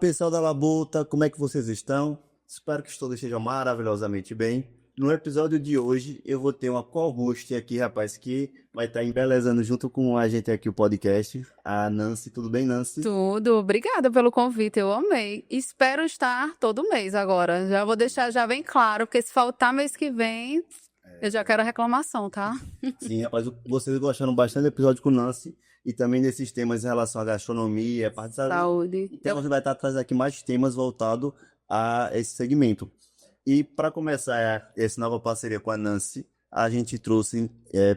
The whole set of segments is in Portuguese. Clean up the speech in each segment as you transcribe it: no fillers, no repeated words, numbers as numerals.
Pessoal da Labuta, como é que vocês estão? Espero que todos estejam maravilhosamente bem. No episódio de hoje, eu vou ter uma co-host aqui, rapaz, que vai estar embelezando junto com a gente aqui o podcast, a Nancy. Tudo bem, Nancy? Tudo, obrigada pelo convite, eu amei. Espero estar todo mês agora. Já vou deixar já bem claro, porque se faltar mês que vem, eu já quero a reclamação, tá? Sim, rapaz, vocês gostaram bastante do episódio com o Nancy e também desses temas em relação à gastronomia, parte de saúde. Saúde. Então, você vai estar trazendo aqui mais temas voltados a esse segmento. E para começar essa nova parceria com a Nancy, a gente trouxe,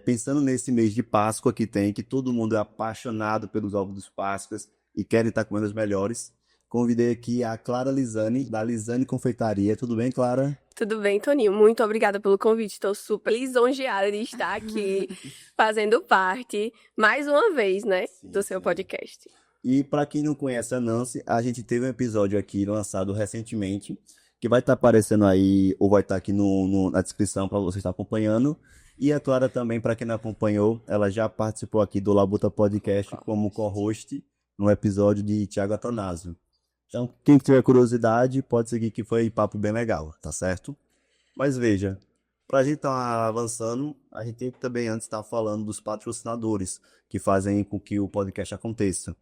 pensando nesse mês de Páscoa que tem, que todo mundo é apaixonado pelos ovos dos Páscoas e querem estar comendo os melhores, convidei aqui a Clara Lisane, da Lisane Confeitaria. Tudo bem, Clara? Tudo bem, Toninho? Muito obrigada pelo convite. Estou super lisonjeada de estar aqui fazendo parte, mais uma vez, né, do seu podcast. E para quem não conhece a Nancy, a gente teve um episódio aqui lançado recentemente, que vai estar aparecendo aí, ou vai estar aqui na descrição para você estar acompanhando. E a Clara também, para quem não acompanhou, ela já participou aqui do Labuta Podcast como co-host no episódio de Thiago Atanásio. Então, quem tiver curiosidade, pode seguir que foi papo bem legal, tá certo? Mas veja, para a gente estar avançando, a gente tem que também antes estar falando dos patrocinadores que fazem com que o podcast aconteça.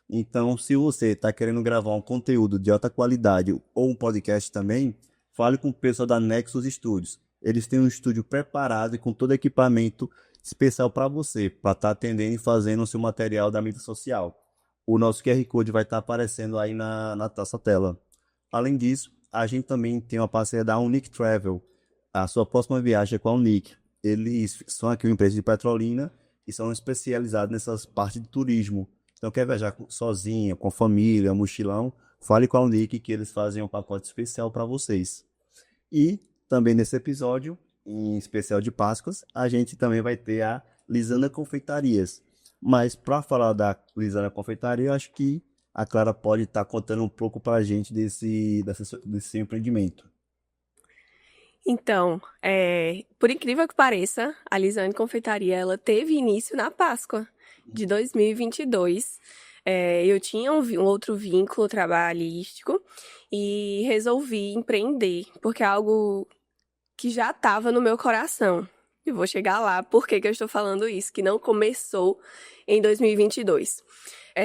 Então, se você está querendo gravar um conteúdo de alta qualidade ou um podcast também, fale com o pessoal da Nexus Studios. Eles têm um estúdio preparado e com todo equipamento especial para você, para estar atendendo e fazendo o seu material da mídia social. O nosso QR Code vai estar aparecendo aí na nossa tela. Além disso, a gente também tem uma parceria da Unique Travel. A sua próxima viagem é com a Unique. Eles são aqui uma empresa de Petrolina e são especializados nessas partes de turismo. Então, quer viajar sozinha, com família, mochilão, fale com a Unique que eles fazem um pacote especial para vocês. E também nesse episódio, em especial de Páscoas, a gente também vai ter a Lisana Confeitarias. Mas para falar da Lisana Confeitaria, eu acho que a Clara pode estar contando um pouco para a gente desse seu empreendimento. Então, por incrível que pareça, a Lisane Confeitaria, ela teve início na Páscoa de 2022. Eu tinha um outro vínculo trabalhístico e resolvi empreender, porque é algo que já estava no meu coração. E vou chegar lá, por que eu estou falando isso, que não começou em 2022.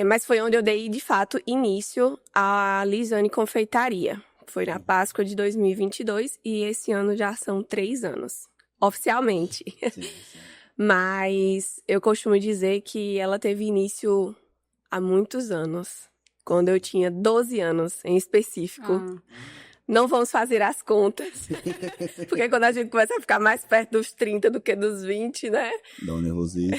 Mas foi onde eu dei, de fato, início à Lisane Confeitaria. Foi na Páscoa de 2022 e esse ano já são 3 anos, oficialmente. Sim. Mas eu costumo dizer que ela teve início há muitos anos, quando eu tinha 12 anos em específico. Não vamos fazer as contas, porque quando a gente começa a ficar mais perto dos 30 do que dos 20, né? Dá um nervosismo.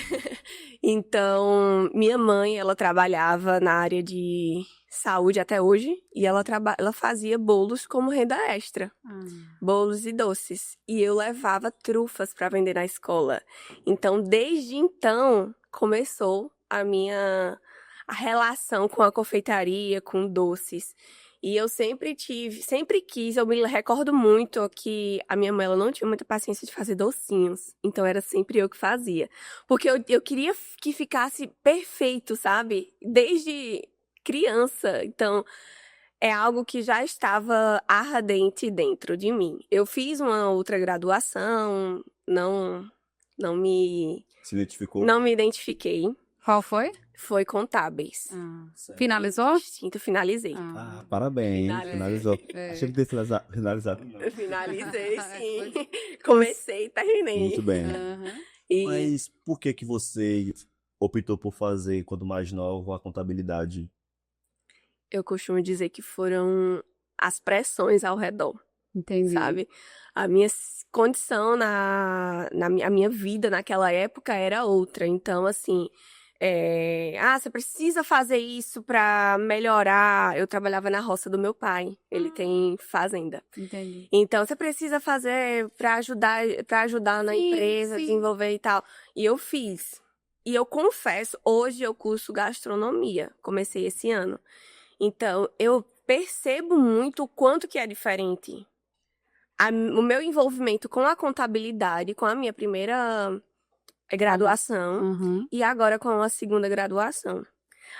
Então, minha mãe, ela trabalhava na área de saúde até hoje, e ela fazia bolos como renda extra, bolos e doces, e eu levava trufas para vender na escola. Então, desde então, começou a relação com a confeitaria, com doces. E eu sempre quis, eu me recordo muito que a minha mãe, ela não tinha muita paciência de fazer docinhos. Então, era sempre eu que fazia. Porque eu queria que ficasse perfeito, sabe? Desde criança. Então, é algo que já estava ardente dentro de mim. Eu fiz uma outra graduação, não me Se identificou? Não me identifiquei. Qual foi? Foi contábeis. Finalizou? Distinto, finalizei. Parabéns, finalizou. Achei que ter finalizado. Eu finalizei, sim. Comecei e terminei. Muito bem. Mas por que você optou por fazer, quando mais novo, a contabilidade? Eu costumo dizer que foram as pressões ao redor. Entendi. Sabe? A minha condição, a minha vida naquela época era outra. Então, assim, você precisa fazer isso pra melhorar. Eu trabalhava na roça do meu pai. Ele tem fazenda. Entendi. Então, você precisa fazer pra ajudar na empresa, desenvolver e tal. E eu fiz. E eu confesso, hoje eu curso gastronomia. Comecei esse ano. Então, eu percebo muito o quanto que é diferente. O meu envolvimento com a contabilidade, com a minha primeira graduação, e agora com a segunda graduação.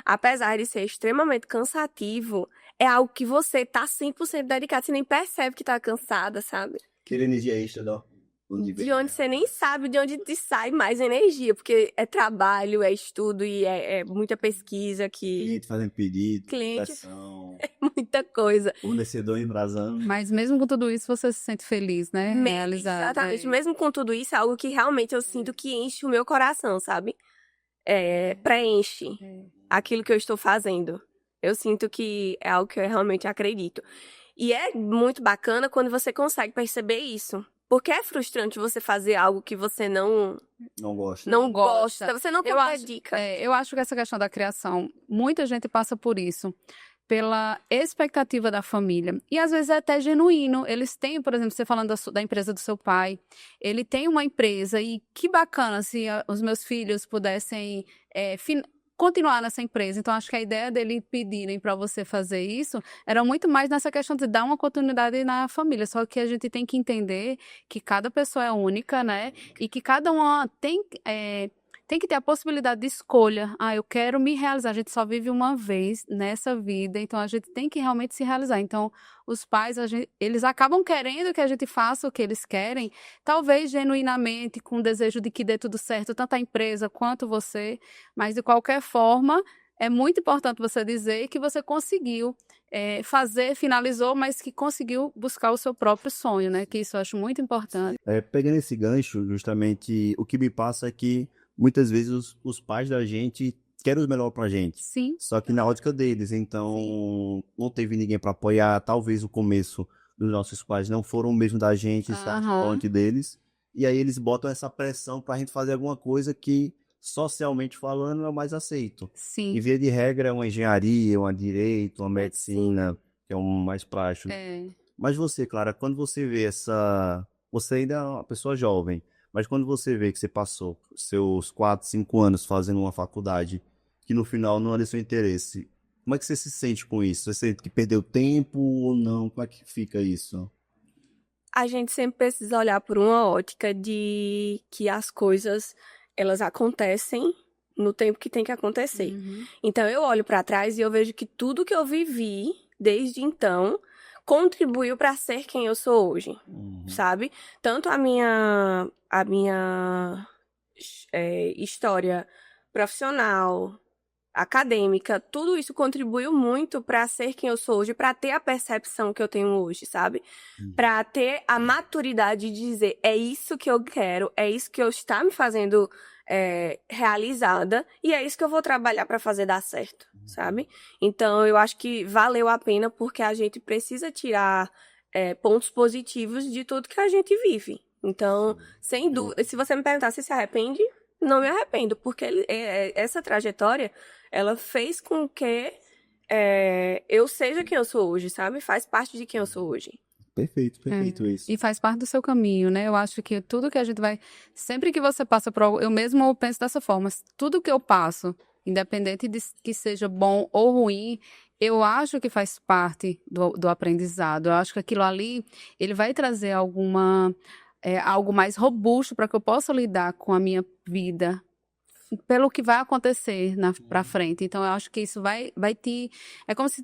Apesar de ser extremamente cansativo, é algo que você tá 100% dedicado, você nem percebe que tá cansada, sabe? Aquela energia extra De onde você nem sabe de onde te sai mais energia, porque é trabalho, é estudo e é muita pesquisa que... Cliente fazendo pedido, Cliente, pressão, muita coisa. fornecedor embrasando. Mas mesmo com tudo isso, você se sente feliz, né? Realizado. Exatamente. Mesmo com tudo isso, é algo que realmente eu sinto que enche o meu coração, sabe? Preenche aquilo que eu estou fazendo. Eu sinto que é algo que eu realmente acredito. E é muito bacana quando você consegue perceber isso. Porque é frustrante você fazer algo que você não gosta. não gosta. Você não Eu acho, dedica. eu acho que essa questão da criação, muita gente passa por isso, pela expectativa da família. E às vezes é até genuíno. Eles têm, por exemplo, você falando da empresa do seu pai, ele tem uma empresa e que bacana se os meus filhos pudessem continuar nessa empresa. Então, acho que a ideia dele pedirem para você fazer isso era muito mais nessa questão de dar uma continuidade na família. Só que a gente tem que entender que cada pessoa é única, né? E que cada uma tem que ter a possibilidade de escolha. Eu quero me realizar. A gente só vive uma vez nessa vida, então a gente tem que realmente se realizar. Então, os pais, eles acabam querendo que a gente faça o que eles querem, talvez genuinamente, com o desejo de que dê tudo certo, tanto a empresa quanto você, mas de qualquer forma, é muito importante você dizer que você conseguiu finalizou, mas que conseguiu buscar o seu próprio sonho, né? Que isso eu acho muito importante. Pegando esse gancho, justamente, o que me passa é que muitas vezes os pais da gente querem o melhor pra gente. Sim. Só que na ótica deles, então não teve ninguém pra apoiar. Talvez o começo dos nossos pais não foram o mesmo da gente, sabe? Fonte deles. E aí eles botam essa pressão pra gente fazer alguma coisa que, socialmente falando, é o mais aceito. Sim. Em via de regra, é uma engenharia, uma direito, uma medicina, que é o mais prático. Mas você, Clara, quando você vê você ainda é uma pessoa jovem, mas quando você vê que você passou seus 4, 5 anos fazendo uma faculdade, que no final não era seu interesse, como é que você se sente com isso? Você sente que perdeu tempo ou não? Como é que fica isso? A gente sempre precisa olhar por uma ótica de que as coisas, elas acontecem no tempo que tem que acontecer. Então, eu olho para trás e eu vejo que tudo que eu vivi desde então contribuiu para ser quem eu sou hoje, sabe? Tanto a minha história profissional, acadêmica, tudo isso contribuiu muito para ser quem eu sou hoje, para ter a percepção que eu tenho hoje, sabe? Para ter a maturidade de dizer, é isso que eu quero, é isso que está me fazendo realizada, e é isso que eu vou trabalhar para fazer dar certo, sabe? Então, eu acho que valeu a pena, porque a gente precisa tirar pontos positivos de tudo que a gente vive. Então, sem dúvida, se você me perguntar se arrepende, não me arrependo, porque essa trajetória, ela fez com que eu seja quem eu sou hoje, sabe? Faz parte de quem eu sou hoje. Perfeito isso. E faz parte do seu caminho, né? Eu acho que tudo que a gente vai... Sempre que você passa por algo... Eu mesmo penso dessa forma. Tudo que eu passo, independente de que seja bom ou ruim, eu acho que faz parte do aprendizado. Eu acho que aquilo ali, ele vai trazer algo mais robusto para que eu possa lidar com a minha vida, pelo que vai acontecer para frente. Então, eu acho que isso vai te... É como se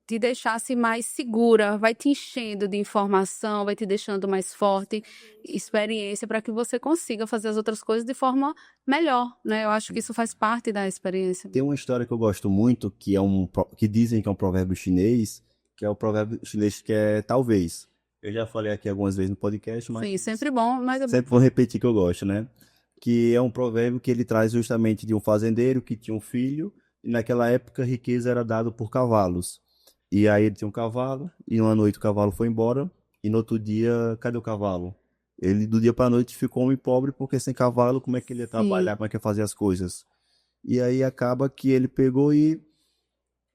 te deixasse mais segura, vai te enchendo de informação, vai te deixando mais forte, experiência, para que você consiga fazer as outras coisas de forma melhor, né? Eu acho que isso faz parte da experiência. Tem uma história que eu gosto muito, que dizem que é um provérbio chinês, que é o provérbio chinês que é talvez. Eu já falei aqui algumas vezes no podcast, mas... Sim, sempre bom, mas... Sempre vou repetir que eu gosto, né? Que é um provérbio que ele traz justamente de um fazendeiro que tinha um filho, e naquela época a riqueza era dada por cavalos. E aí ele tinha um cavalo, e uma noite o cavalo foi embora, e no outro dia, cadê o cavalo? Ele do dia pra noite ficou homem pobre, porque sem cavalo, como é que ele ia trabalhar, como é que ia fazer as coisas? E aí acaba que ele pegou e...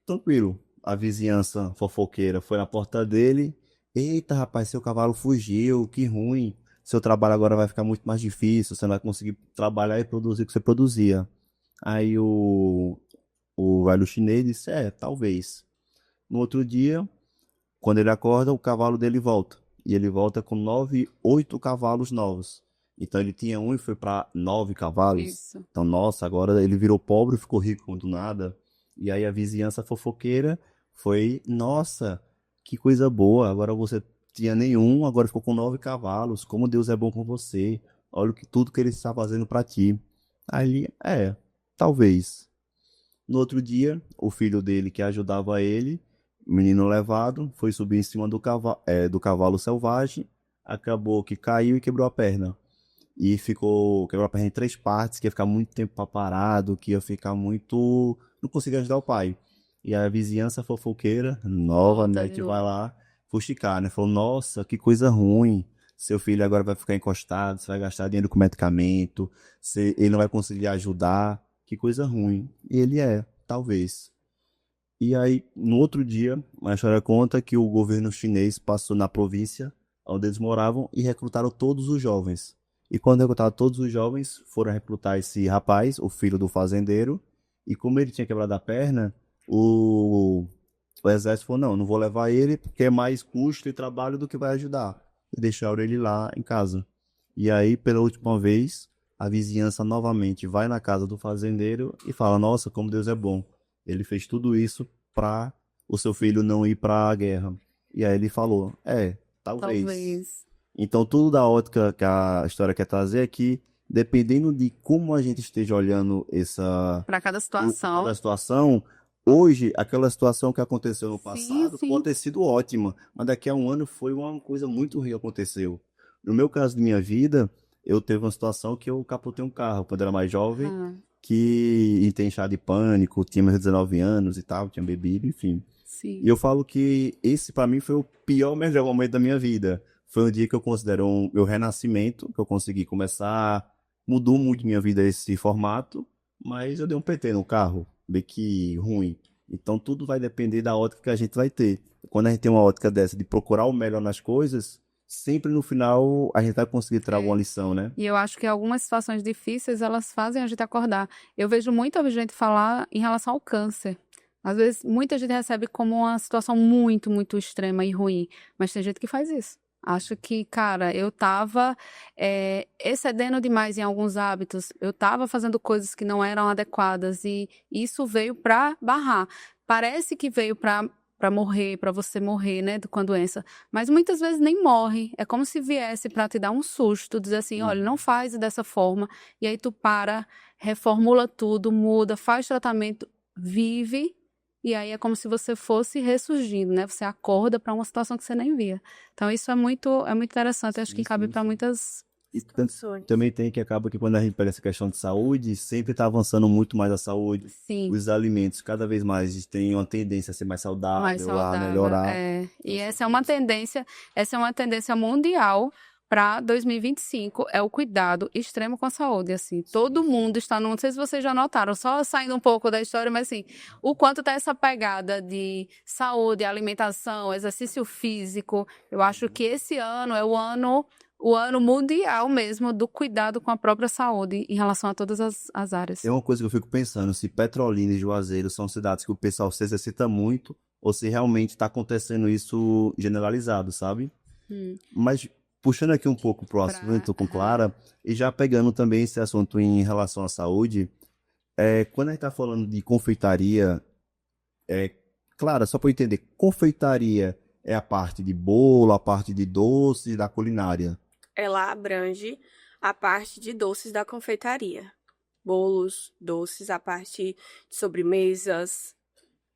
Tranquilo. A vizinhança fofoqueira foi na porta dele. Eita, rapaz, seu cavalo fugiu, que ruim. Seu trabalho agora vai ficar muito mais difícil, você não vai conseguir trabalhar e produzir o que você produzia. Aí o velho chinês disse, talvez. No outro dia, quando ele acorda, o cavalo dele volta. E ele volta com 8 cavalos novos. Então ele tinha um e foi para 9 cavalos. Isso. Então, nossa, agora ele virou pobre e ficou rico do nada. E aí a vizinhança fofoqueira Foi, nossa, que coisa boa. Agora você tinha nenhum, agora ficou com 9 cavalos. Como Deus é bom com você. Olha tudo que ele está fazendo para ti. Aí, talvez. No outro dia, o filho dele que ajudava ele, menino levado, foi subir em cima do cavalo selvagem, acabou que caiu e quebrou a perna. E quebrou a perna em 3 partes, que ia ficar muito tempo parado, que ia ficar muito. Não conseguia ajudar o pai. E a vizinhança fofoqueira, novamente, vai lá fuxicar, né? Falou, nossa, que coisa ruim. Seu filho agora vai ficar encostado, você vai gastar dinheiro com medicamento, ele não vai conseguir ajudar. Que coisa ruim. E ele talvez. E aí, no outro dia, a história conta que o governo chinês passou na província onde eles moravam e recrutaram todos os jovens. E quando recrutaram todos os jovens, foram recrutar esse rapaz, o filho do fazendeiro, e como ele tinha quebrado a perna, o exército falou, não vou levar ele porque é mais custo e trabalho do que vai ajudar. E deixaram ele lá em casa. E aí, pela última vez, a vizinhança novamente vai na casa do fazendeiro e fala, nossa, como Deus é bom. Ele fez tudo isso para o seu filho não ir para a guerra. E aí ele falou, talvez. Então, tudo da ótica que a história quer trazer é que, dependendo de como a gente esteja olhando para cada situação, hoje, aquela situação que aconteceu no passado pode ter sido ótima, mas daqui a um ano foi uma coisa muito ruim que aconteceu. No meu caso de minha vida, eu teve uma situação que eu capotei um carro quando era mais jovem, que tem chá de pânico, tinha meus 19 anos e tal, tinha bebido, enfim. Sim. E eu falo que esse para mim foi o pior, melhor momento da minha vida. Foi um dia que eu considero meu renascimento, que eu consegui começar, mudou muito minha vida esse formato, mas eu dei um PT no carro, bem que ruim. Então tudo vai depender da ótica que a gente vai ter. Quando a gente tem uma ótica dessa de procurar o melhor nas coisas, sempre no final a gente vai conseguir tirar alguma lição, né? E eu acho que algumas situações difíceis, elas fazem a gente acordar. Eu vejo muita gente falar em relação ao câncer. Às vezes, muita gente recebe como uma situação muito, muito extrema e ruim. Mas tem gente que faz isso. Acho que, cara, eu tava excedendo demais em alguns hábitos. Eu tava fazendo coisas que não eram adequadas. E isso veio pra barrar. Parece que veio pra morrer, pra você morrer, né, com a doença. Mas muitas vezes nem morre. É como se viesse pra te dar um susto, dizer assim, olha, não faz dessa forma. E aí tu para, reformula tudo, muda, faz tratamento, vive. E aí é como se você fosse ressurgindo, né? Você acorda para uma situação que você nem via. Então isso é muito interessante. Acho que cabe para muitas situações. Também tem que acaba que quando a gente pega essa questão de saúde, sempre está avançando muito mais a saúde. Sim. Os alimentos, cada vez mais, tem uma tendência a ser mais saudável, a melhorar. E essa é uma tendência mundial para 2025, é o cuidado extremo com a saúde, assim. Todo mundo está, não sei se vocês já notaram, só saindo um pouco da história, mas assim, o quanto tá essa pegada de saúde, alimentação, exercício físico. Eu acho que esse ano é o ano mundial mesmo do cuidado com a própria saúde em relação a todas as áreas. É uma coisa que eu fico pensando, se Petrolina e Juazeiro são cidades que o pessoal se exercita muito, ou se realmente está acontecendo isso generalizado, sabe? Mas puxando aqui um pouco pro assunto com Clara, e já pegando também esse assunto em relação à saúde, quando a gente tá falando de confeitaria, Clara, só para eu entender, confeitaria é a parte de bolo, a parte de doce, da culinária? Ela abrange a parte de doces da confeitaria. Bolos, doces, a parte de sobremesas.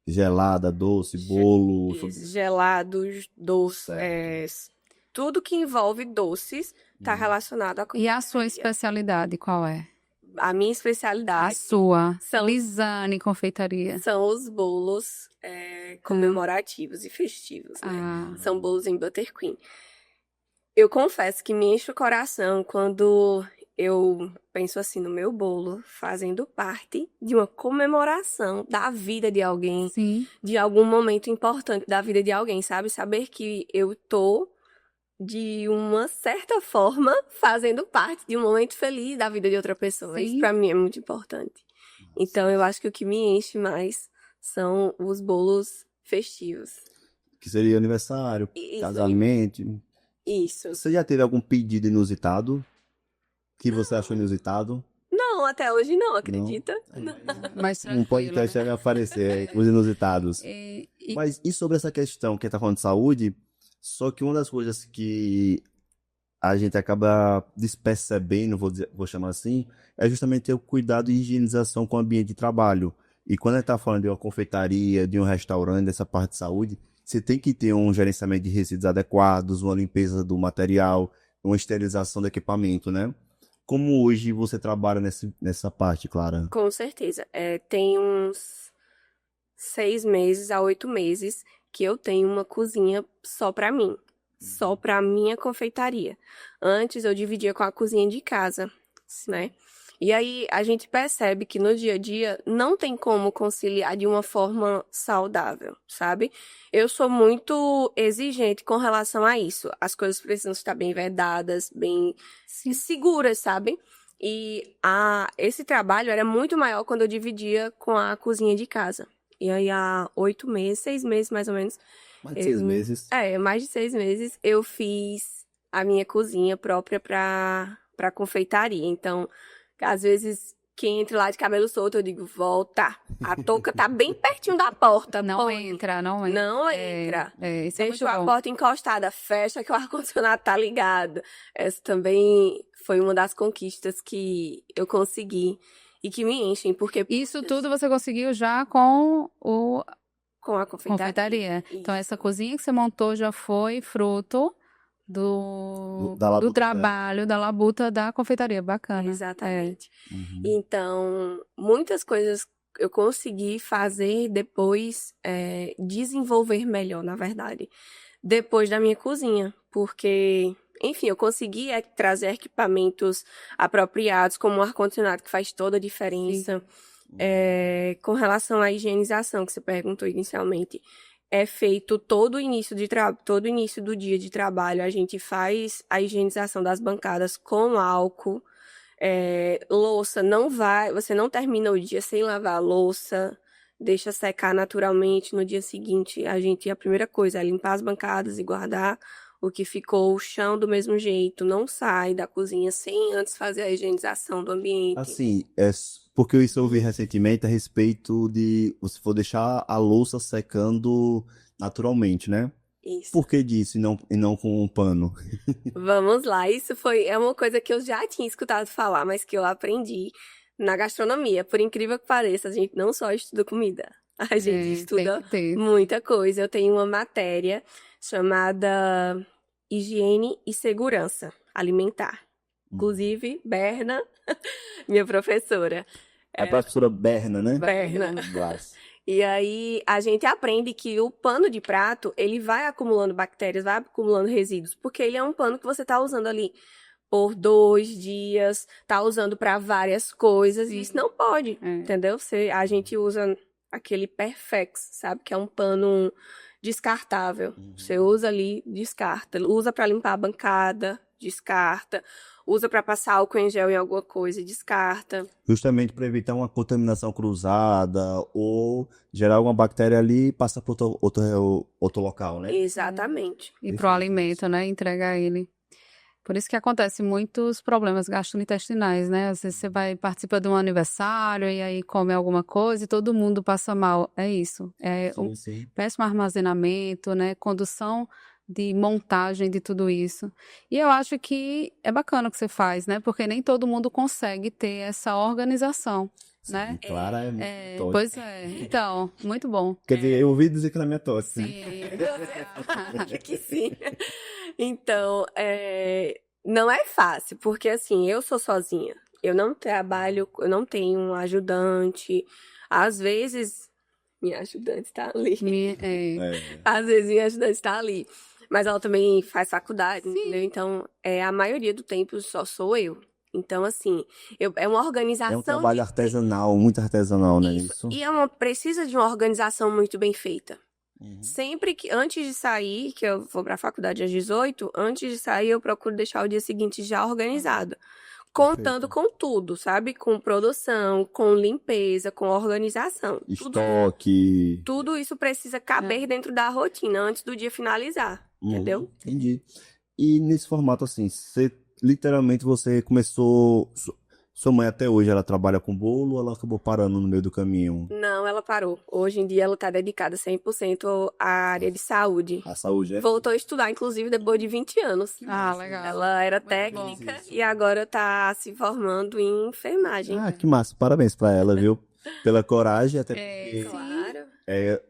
Gelada, doce, bolo. Gelados, doces. Tudo que envolve doces está relacionado à confeitaria. E a sua especialidade, qual é? A minha especialidade... A sua. Lisane Confeitaria. São os bolos comemorativos e festivos, né? São bolos em buttercream. Eu confesso que me enche o coração quando eu penso assim no meu bolo, fazendo parte de uma comemoração da vida de alguém. Sim. De algum momento importante da vida de alguém, sabe? Saber que eu tô, de uma certa forma, fazendo parte de um momento feliz da vida de outra pessoa. Sim. Isso pra mim é muito importante. Então eu acho que o que me enche mais são os bolos festivos. Que seria aniversário, casamento. Isso. Você já teve algum pedido inusitado? Que você achou inusitado? Não, até hoje não, Não? acredita? Mais Um tranquilo, podcast né? vai aparecer, os inusitados. Mas e sobre essa questão que tá falando de saúde? Só que uma das coisas que a gente acaba despercebendo, vou chamar assim, é justamente ter o cuidado e higienização com o ambiente de trabalho. E quando a gente tá falando de uma confeitaria, de um restaurante, dessa parte de saúde, você tem que ter um gerenciamento de resíduos adequados, uma limpeza do material, uma esterilização do equipamento, né? Como hoje você trabalha nessa parte, Clara? Com certeza. Tem uns 6 meses a 8 meses que eu tenho uma cozinha só pra mim. Só pra minha confeitaria. Antes eu dividia com a cozinha de casa, né? E aí a gente percebe que no dia a dia não tem como conciliar de uma forma saudável, sabe? Eu sou muito exigente com relação a isso. As coisas precisam estar bem vedadas, bem seguras, sabe? E esse trabalho era muito maior quando eu dividia com a cozinha de casa. E aí há 8 meses, 6 meses mais ou menos, Mais de 6 meses. mais de 6 meses, eu fiz a minha cozinha própria pra confeitaria. Então, às vezes, quem entra lá de cabelo solto, eu digo, volta. A touca tá bem pertinho da porta. Não pode. entra, não entra. Não entra. Isso é Deixa muito a bom. porta encostada, fecha que o ar-condicionado tá ligado. Essa também foi uma das conquistas que eu consegui e que me enchem, porque Isso tudo você conseguiu já com o com a confeitaria. Então, Isso. essa cozinha que você montou já foi fruto do Da labuta, trabalho, da labuta da confeitaria. Bacana. Exatamente. Uhum. Então, muitas coisas eu consegui fazer depois, desenvolver melhor, na verdade, depois da minha cozinha, porque, enfim, eu consegui trazer equipamentos apropriados, como o ar-condicionado, que faz toda a diferença. Com relação à higienização, que você perguntou inicialmente, é feito todo início do dia de trabalho, a gente faz a higienização das bancadas com álcool. Louça, você não termina o dia sem lavar a louça, deixa secar naturalmente. No dia seguinte, a primeira coisa é limpar as bancadas e guardar o que ficou, o chão do mesmo jeito, não sai da cozinha sem antes fazer a higienização do ambiente. Assim, porque isso eu ouvi recentemente a respeito de você for deixar a louça secando naturalmente, né? Isso. Por que disso e não com um pano? Vamos lá, isso é uma coisa que eu já tinha escutado falar, mas que eu aprendi na gastronomia. Por incrível que pareça, a gente não só estuda comida, a gente estuda tem que ter. muita coisa. Eu tenho uma matéria chamada Higiene e Segurança Alimentar. Inclusive, Berna, minha professora. É a professora Berna, né? Berna. Blas. E aí a gente aprende que o pano de prato, ele vai acumulando bactérias, vai acumulando resíduos, porque ele é um pano que você está usando ali por 2 dias, tá usando para várias coisas, e isso não pode, entendeu? A gente usa aquele Perfex, sabe? Que é um pano descartável. Você usa ali, descarta. Usa para limpar a bancada, descarta. Usa para passar álcool em gel em alguma coisa e descarta. Justamente para evitar uma contaminação cruzada ou gerar alguma bactéria ali e passar para outro local, né? Exatamente. E pro alimento, né? Entregar ele. Por isso que acontece muitos problemas gastrointestinais, né? Às vezes você vai participar de um aniversário e aí come alguma coisa e todo mundo passa mal. É isso. Sim. Péssimo armazenamento, né? Condução de montagem de tudo isso. E eu acho que é bacana o que você faz, né? Porque nem todo mundo consegue ter essa organização, né? Clara é tosse. Pois é. Então, muito bom. Quer dizer, eu ouvi dizer que na minha tosse. Sim. Que sim. Então, não é fácil, porque assim, eu sou sozinha. Eu não trabalho, eu não tenho um ajudante. Às vezes, minha ajudante tá ali. Às vezes, minha ajudante tá ali. Mas ela também faz faculdade, entendeu? Então, a maioria do tempo só sou eu. Então, assim, é uma organização. É um trabalho artesanal, muito artesanal, né? Isso. E precisa de uma organização muito bem feita. Sempre que, antes de sair, que eu vou pra faculdade às 18, antes de sair eu procuro deixar o dia seguinte já organizado. Contando com tudo, sabe? Com produção, com limpeza, com organização. Estoque. Tudo isso precisa caber dentro da rotina antes do dia finalizar, entendeu? Entendi. E nesse formato assim, literalmente você começou Sua mãe até hoje, ela trabalha com bolo ou ela acabou parando no meio do caminho? Não, ela parou. Hoje em dia ela tá dedicada 100% à área de saúde. A saúde, é? Voltou a estudar, inclusive, depois de 20 anos. Ah, legal. Ela era Muito técnica bom. e agora tá se formando em enfermagem. Ah, que massa. Parabéns pra ela, viu? Pela coragem, até porque Claro.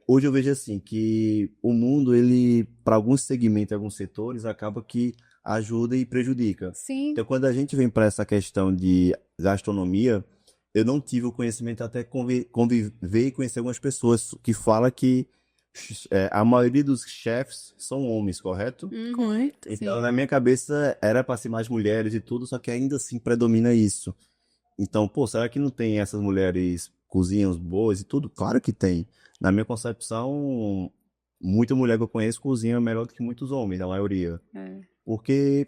hoje eu vejo assim que o mundo, ele, para alguns segmentos, alguns setores, acaba que ajuda e prejudica. Sim. Então, quando a gente vem para essa questão de gastronomia, eu não tive o conhecimento até conviver e conhecer algumas pessoas que falam que a maioria dos chefs são homens, correto? Correto. Então, na minha cabeça, era para ser mais mulheres e tudo, só que ainda assim predomina isso. Então, pô, será que não tem essas mulheres cozinhas boas e tudo? Claro que tem. Na minha concepção, muita mulher que eu conheço cozinha melhor do que muitos homens, a maioria. É. Porque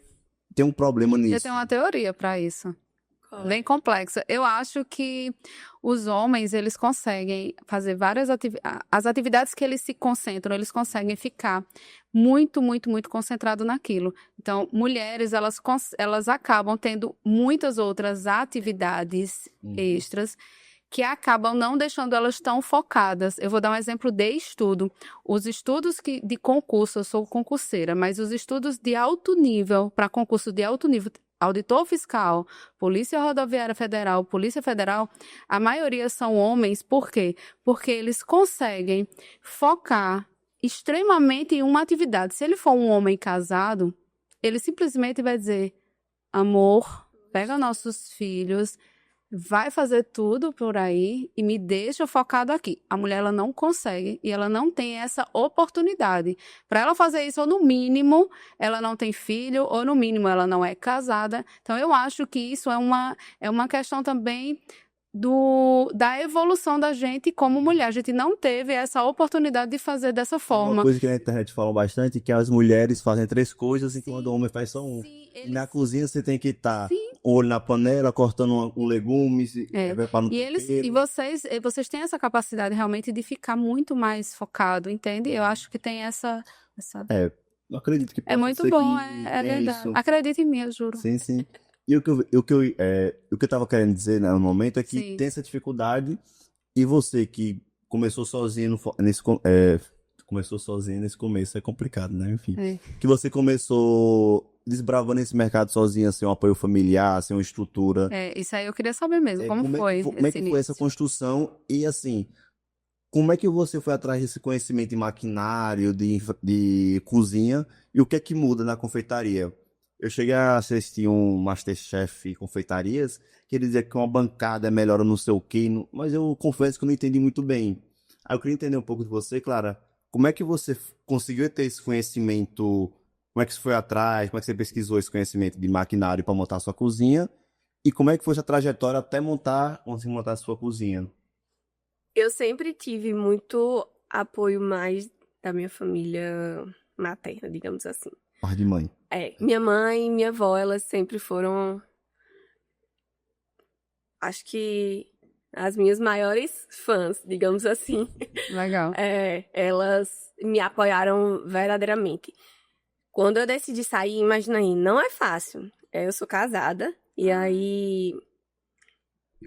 tem um problema Eu nisso. tenho uma teoria para isso. Bem complexa. Eu acho que os homens, eles conseguem fazer várias as atividades que eles se concentram, eles conseguem ficar muito, muito, muito concentrado naquilo. Então, mulheres, elas acabam tendo muitas outras atividades extras que acabam não deixando elas tão focadas. Eu vou dar um exemplo de estudo. Os estudos de concurso, eu sou concurseira, mas os estudos de alto nível, para concurso de alto nível, auditor fiscal, Polícia Rodoviária Federal, Polícia Federal, a maioria são homens. Por quê? Porque eles conseguem focar extremamente em uma atividade. Se ele for um homem casado, ele simplesmente vai dizer: amor, pega nossos filhos, vai fazer tudo por aí e me deixa focado aqui. A mulher, ela não consegue e ela não tem essa oportunidade. Para ela fazer isso, ou no mínimo, ela não tem filho, ou no mínimo, ela não é casada. Então, eu acho que isso é uma questão também da evolução da gente como mulher. A gente não teve essa oportunidade de fazer dessa forma. Uma coisa que na internet falam bastante é que as mulheres fazem 3 coisas enquanto o homem faz só um. Sim, E na cozinha você tem que estar um olho na panela, cortando um legume, preparando E vocês têm essa capacidade realmente de ficar muito mais focado, entende? Eu acho que tem essa... Eu acredito que É possa muito ser bom, que é tenha verdade. isso. Acredita em mim, eu juro. Sim, sim. E o que eu tava querendo dizer no momento é que Sim. tem essa dificuldade, e você que começou sozinho começou sozinho nesse começo, é complicado, né? Enfim. Que você começou desbravando esse mercado sozinha, sem um apoio familiar, sem uma estrutura. Isso aí eu queria saber mesmo, como foi Como é esse que foi essa início? construção? E assim, como é que você foi atrás desse conhecimento de maquinário, de cozinha, e o que é que muda na confeitaria? Eu cheguei a assistir um MasterChef Confeitarias, que ele dizia que uma bancada é melhor não sei o quê, mas eu confesso que eu não entendi muito bem. Aí eu queria entender um pouco de você, Clara. Como é que você conseguiu ter esse conhecimento? Como é que você foi atrás? Como é que você pesquisou esse conhecimento de maquinário para montar a sua cozinha? E como é que foi essa trajetória até montar a sua cozinha? Eu sempre tive muito apoio mais da minha família materna, digamos assim. Par de mãe. Minha mãe e minha avó, elas sempre foram, acho que, as minhas maiores fãs, digamos assim. Legal. Elas me apoiaram verdadeiramente. Quando eu decidi sair, imagina aí, não é fácil. Eu sou casada, e aí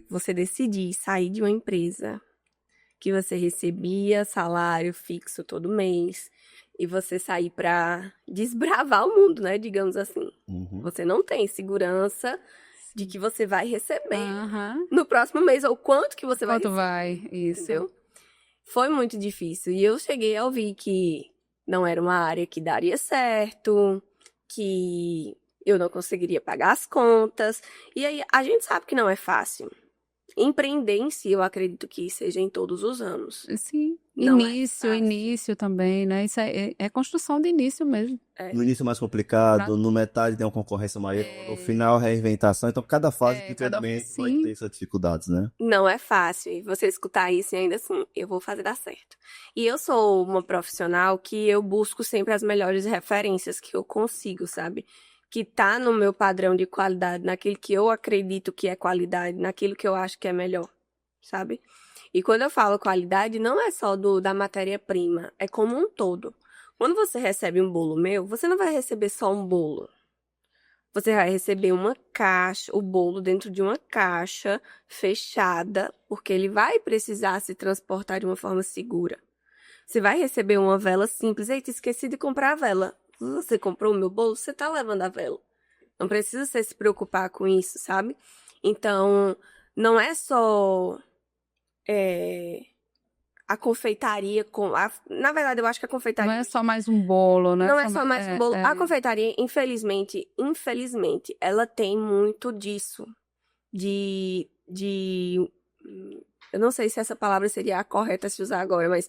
você decidir sair de uma empresa que você recebia salário fixo todo mês, e você sair para desbravar o mundo, né? Digamos assim. Você não tem segurança de que você vai receber no próximo mês, ou quanto que você vai receber. Isso. Entendeu? Foi muito difícil. E eu cheguei a ouvir que não era uma área que daria certo, que eu não conseguiria pagar as contas. E aí, a gente sabe que não é fácil. Empreender em si, eu acredito que seja em todos os anos. Sim. Não Início também, né? Isso é construção de início mesmo. No início é mais complicado, no metade tem uma concorrência maior, no final reinventação. Então, cada fase de treinamento vai ter essas dificuldades, né? Não é fácil. E você escutar isso e ainda assim, eu vou fazer dar certo. E eu sou uma profissional que eu busco sempre as melhores referências que eu consigo, sabe? Que tá no meu padrão de qualidade, naquilo que eu acredito que é qualidade, naquilo que eu acho que é melhor, sabe? E quando eu falo qualidade, não é só da matéria-prima, é como um todo. Quando você recebe um bolo meu, você não vai receber só um bolo. Você vai receber uma caixa, o bolo dentro de uma caixa fechada, porque ele vai precisar se transportar de uma forma segura. Você vai receber uma vela simples. Eita, esqueci de comprar a vela. Você comprou o meu bolo, você tá levando a vela. Não precisa você se preocupar com isso, sabe? Então, não é só a confeitaria na verdade, eu acho que a confeitaria Não é só mais um bolo, né? não é só mais um bolo. É. A confeitaria, infelizmente, ela tem muito disso. Eu não sei se essa palavra seria a correta a se usar agora, mas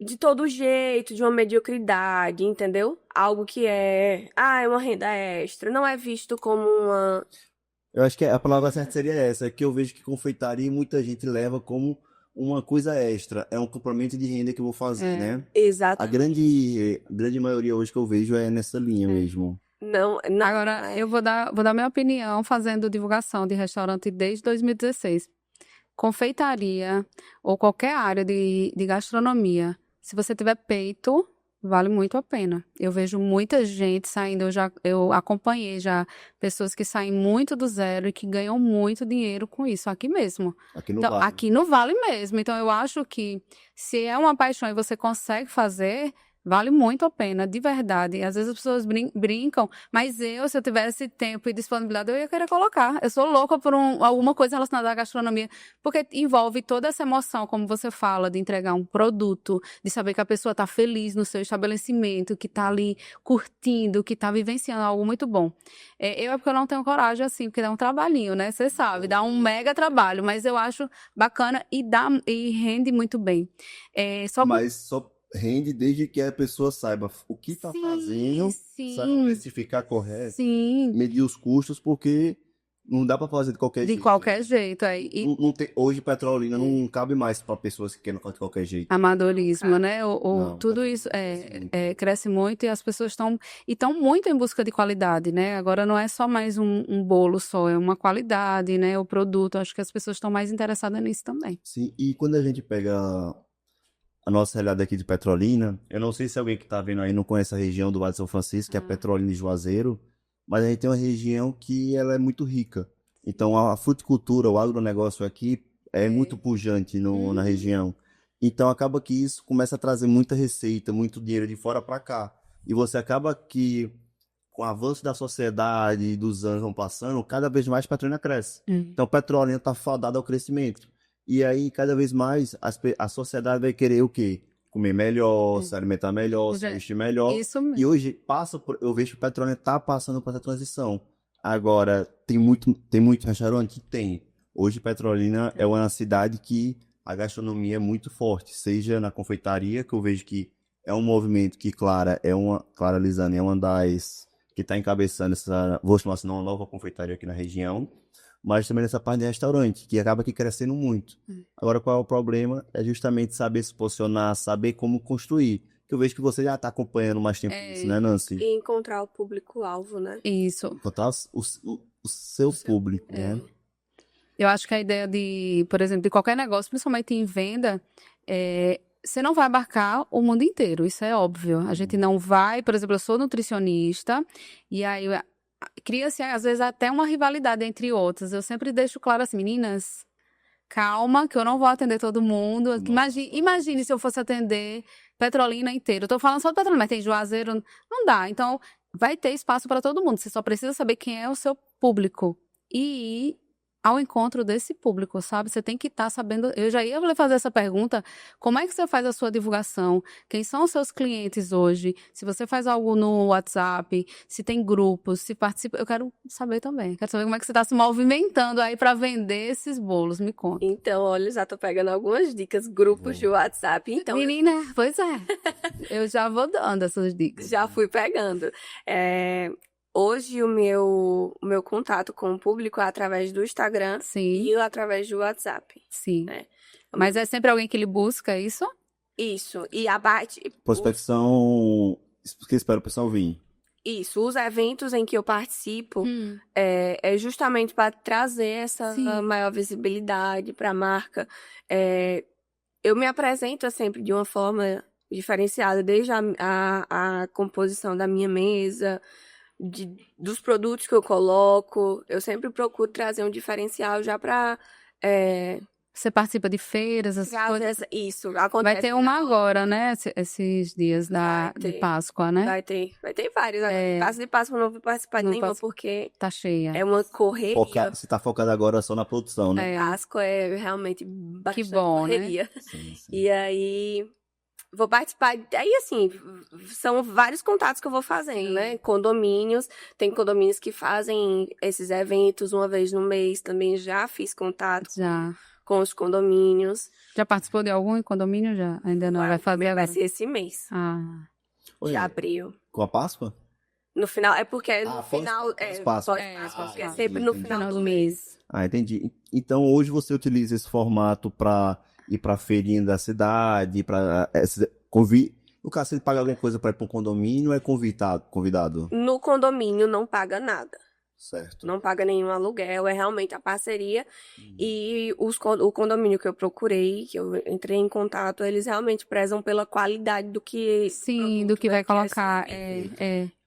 de todo jeito, de uma mediocridade, entendeu? Algo que é uma renda extra, não é visto como uma... Eu acho que a palavra certa seria essa, que eu vejo que confeitaria muita gente leva como uma coisa extra, é um complemento de renda que eu vou fazer, né? Exato. A grande maioria hoje que eu vejo é nessa linha mesmo. Não, Agora, eu vou dar minha opinião fazendo divulgação de restaurante desde 2016. Confeitaria ou qualquer área de gastronomia, se você tiver peito, vale muito a pena. Eu vejo muita gente saindo, eu acompanhei já pessoas que saem muito do zero e que ganham muito dinheiro com isso, aqui mesmo. Aqui no Então, Vale. aqui no Vale mesmo. Então, eu acho que se é uma paixão e você consegue fazer, vale muito a pena, de verdade. Às vezes as pessoas brincam, mas se eu tivesse tempo e disponibilidade, eu ia querer colocar. Eu sou louca por alguma coisa relacionada à gastronomia, porque envolve toda essa emoção, como você fala, de entregar um produto, de saber que a pessoa está feliz no seu estabelecimento, que está ali curtindo, que está vivenciando algo muito bom. É porque eu não tenho coragem, assim, porque dá um trabalhinho, né? Você sabe, dá um mega trabalho, mas eu acho bacana e rende muito bem. Mas só rende desde que a pessoa saiba o que está fazendo, saiba precificar correto, medir os custos, porque não dá para fazer de qualquer jeito. De qualquer jeito. Não tem, hoje Petrolina não cabe mais para pessoas que querem fazer de qualquer jeito. Amadorismo, né? Não, Tudo isso cresce muito e as pessoas estão muito em busca de qualidade, né? Agora não é só mais um bolo só, é uma qualidade, né? O produto, acho que as pessoas estão mais interessadas nisso também. Sim, e quando a gente pega a nossa realidade aqui de Petrolina, eu não sei se alguém que está vendo aí não conhece a região do Vale de São Francisco, que é Petrolina e Juazeiro, mas a gente tem uma região que ela é muito rica. Então a fruticultura, o agronegócio aqui é muito pujante na região. Então acaba que isso começa a trazer muita receita, muito dinheiro de fora para cá. E você acaba que, com o avanço da sociedade, dos anos vão passando, cada vez mais Petrolina cresce. Então Petrolina está fadada ao crescimento. E aí, cada vez mais, a sociedade vai querer o quê? Comer melhor, se alimentar melhor, se vestir melhor. Isso mesmo. E hoje, eu vejo que o Petrolina está passando por essa transição. Agora, tem muito restaurante? Tem. Hoje, Petrolina é uma cidade que a gastronomia é muito forte, seja na confeitaria, que eu vejo que é um movimento que Clara Lisane é uma das que está encabeçando vou chamar assim, uma nova confeitaria aqui na região. Mas também nessa parte de restaurante, que acaba aqui crescendo muito. Agora, qual é o problema? É justamente saber se posicionar, saber como construir. Que eu vejo que você já está acompanhando mais tempo isso, né, Nancy? E encontrar o público-alvo, né? Isso. Encontrar o seu público, né? Eu acho que a ideia por exemplo, de qualquer negócio, principalmente em venda, você não vai abarcar o mundo inteiro, isso é óbvio. A gente não vai, por exemplo, eu sou nutricionista, e aí cria-se, às vezes, até uma rivalidade entre outras. Eu sempre deixo claro assim, meninas, calma, que eu não vou atender todo mundo. Imagine se eu fosse atender Petrolina inteiro. Eu tô falando só de Petrolina, mas tem Juazeiro, não dá. Então, vai ter espaço para todo mundo. Você só precisa saber quem é o seu público e ir ao encontro desse público, sabe? Você tem que estar sabendo... Eu já ia fazer essa pergunta, como é que você faz a sua divulgação? Quem são os seus clientes hoje? Se você faz algo no WhatsApp, se tem grupos, se participa... Eu quero saber também. Quero saber como é que você está se movimentando aí para vender esses bolos. Me conta. Então, olha, já tô pegando algumas dicas, grupos de WhatsApp. Então, menina, pois é. Eu já vou dando essas dicas. Já fui pegando. Hoje, o meu contato com o público é através do Instagram e através do WhatsApp. Sim. Mas é sempre alguém que ele busca isso? Isso. E abate... Prospecção... que espera o pessoal vir. Isso. Os eventos em que eu participo é justamente para trazer essa maior visibilidade para a marca. Eu me apresento sempre de uma forma diferenciada, desde a composição da minha mesa... dos produtos que eu coloco. Eu sempre procuro trazer um diferencial já para Você participa de feiras, essas coisas? isso acontece. Vai ter uma agora, né? Esses dias de Páscoa, né? Vai ter vários. Páscoa de Páscoa eu não vou participar de nenhuma, porque tá cheia. É uma correria. Você tá focado agora só na produção, né? Páscoa é realmente bastante correria. Né? Sim. E aí, vou participar. Aí, assim, são vários contatos que eu vou fazendo, né? Condomínios. Tem condomínios que fazem esses eventos uma vez no mês. Também já fiz contato com os condomínios. Já participou de algum condomínio? Já? Ainda não? Vai fazer agora? Vai ser esse mês. De abril. Com a Páscoa? No final, é porque no final... Pós-Páscoa. É sempre no final do mês. Entendi. Então, hoje você utiliza esse formato para ir pra feirinha da cidade, para no caso, você paga alguma coisa para ir para um condomínio ou é convidado? No condomínio não paga nada. Certo. Não paga nenhum aluguel, é realmente a parceria. E o condomínio que eu procurei, que eu entrei em contato, eles realmente prezam pela qualidade do que... Sim, do que vai colocar.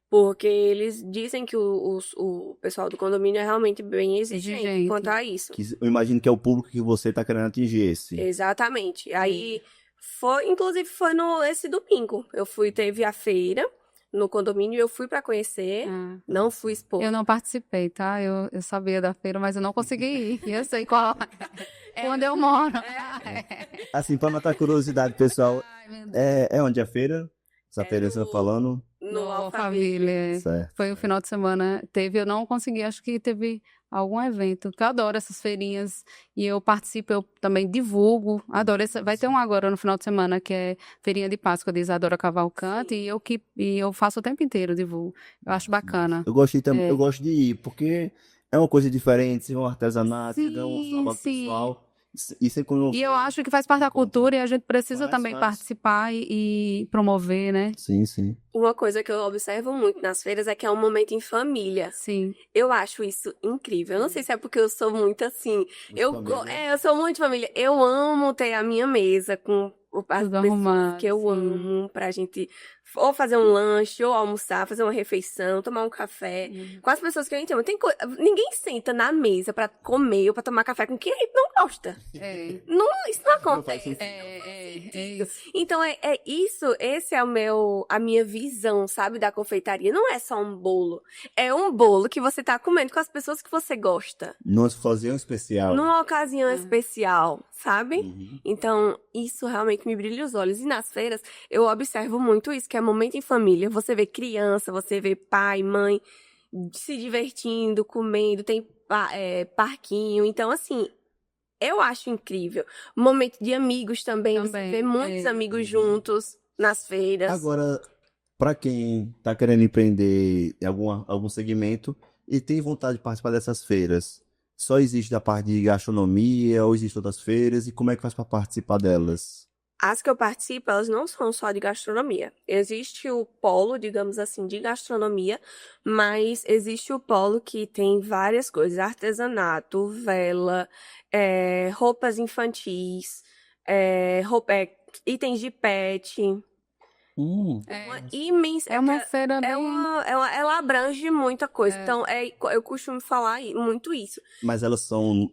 Porque eles dizem que o pessoal do condomínio é realmente bem exigente quanto a isso. Eu imagino que é o público que você está querendo atingir esse. Exatamente. Aí, inclusive foi esse domingo. Teve a feira no condomínio, eu fui para conhecer, não fui expor. Eu não participei, tá? Eu sabia da feira, mas eu não consegui ir. Eu sei qual onde eu moro. Assim, para matar a curiosidade, pessoal, é onde a feira? Essa feira que você está falando? No Alphaville. Foi o final de semana. Eu não consegui, acho que teve algum evento, que eu adoro essas feirinhas, e eu participo, eu também divulgo, adoro. Vai ter um agora no final de semana, que é Feirinha de Páscoa, de Isadora Cavalcante, e eu faço o tempo inteiro, divulgo. Eu acho bacana. Eu gosto de ir, porque é uma coisa diferente, é um artesanato, é um trabalho pessoal. E eu acho que faz parte da cultura e a gente precisa também participar e promover, né? Sim. Uma coisa que eu observo muito nas feiras é que é um momento em família. Sim. Eu acho isso incrível. Eu não sei se é porque eu sou muito assim. Eu sou muito família. Eu amo ter a minha mesa com as pessoas que eu amo, pra gente ou fazer um lanche, ou almoçar, fazer uma refeição, tomar um café com as pessoas que a gente ama. Ninguém senta na mesa pra comer ou pra tomar café com quem a gente não gosta. Isso não acontece. Então isso, esse é a minha visão, sabe, da confeitaria. Não é só um bolo. É um bolo que você tá comendo com as pessoas que você gosta. Numa ocasião especial. Numa ocasião especial, sabe? Então, isso realmente me brilha os olhos. E nas feiras, eu observo muito isso, que é momento em família. Você vê criança, você vê pai, mãe se divertindo, comendo, tem parquinho. Então, assim, eu acho incrível. Momento de amigos também. Você vê muitos amigos juntos nas feiras. Agora, para quem tá querendo empreender em algum segmento e tem vontade de participar dessas feiras, só existe da parte de gastronomia ou existem outras feiras? E como é que faz para participar delas? As que eu participo, elas não são só de gastronomia. Existe o polo, digamos assim, de gastronomia, mas existe o polo que tem várias coisas. Artesanato, vela, roupas infantis, itens de pet. É uma feira bem... ela abrange muita coisa. Então, eu costumo falar muito isso. Mas elas são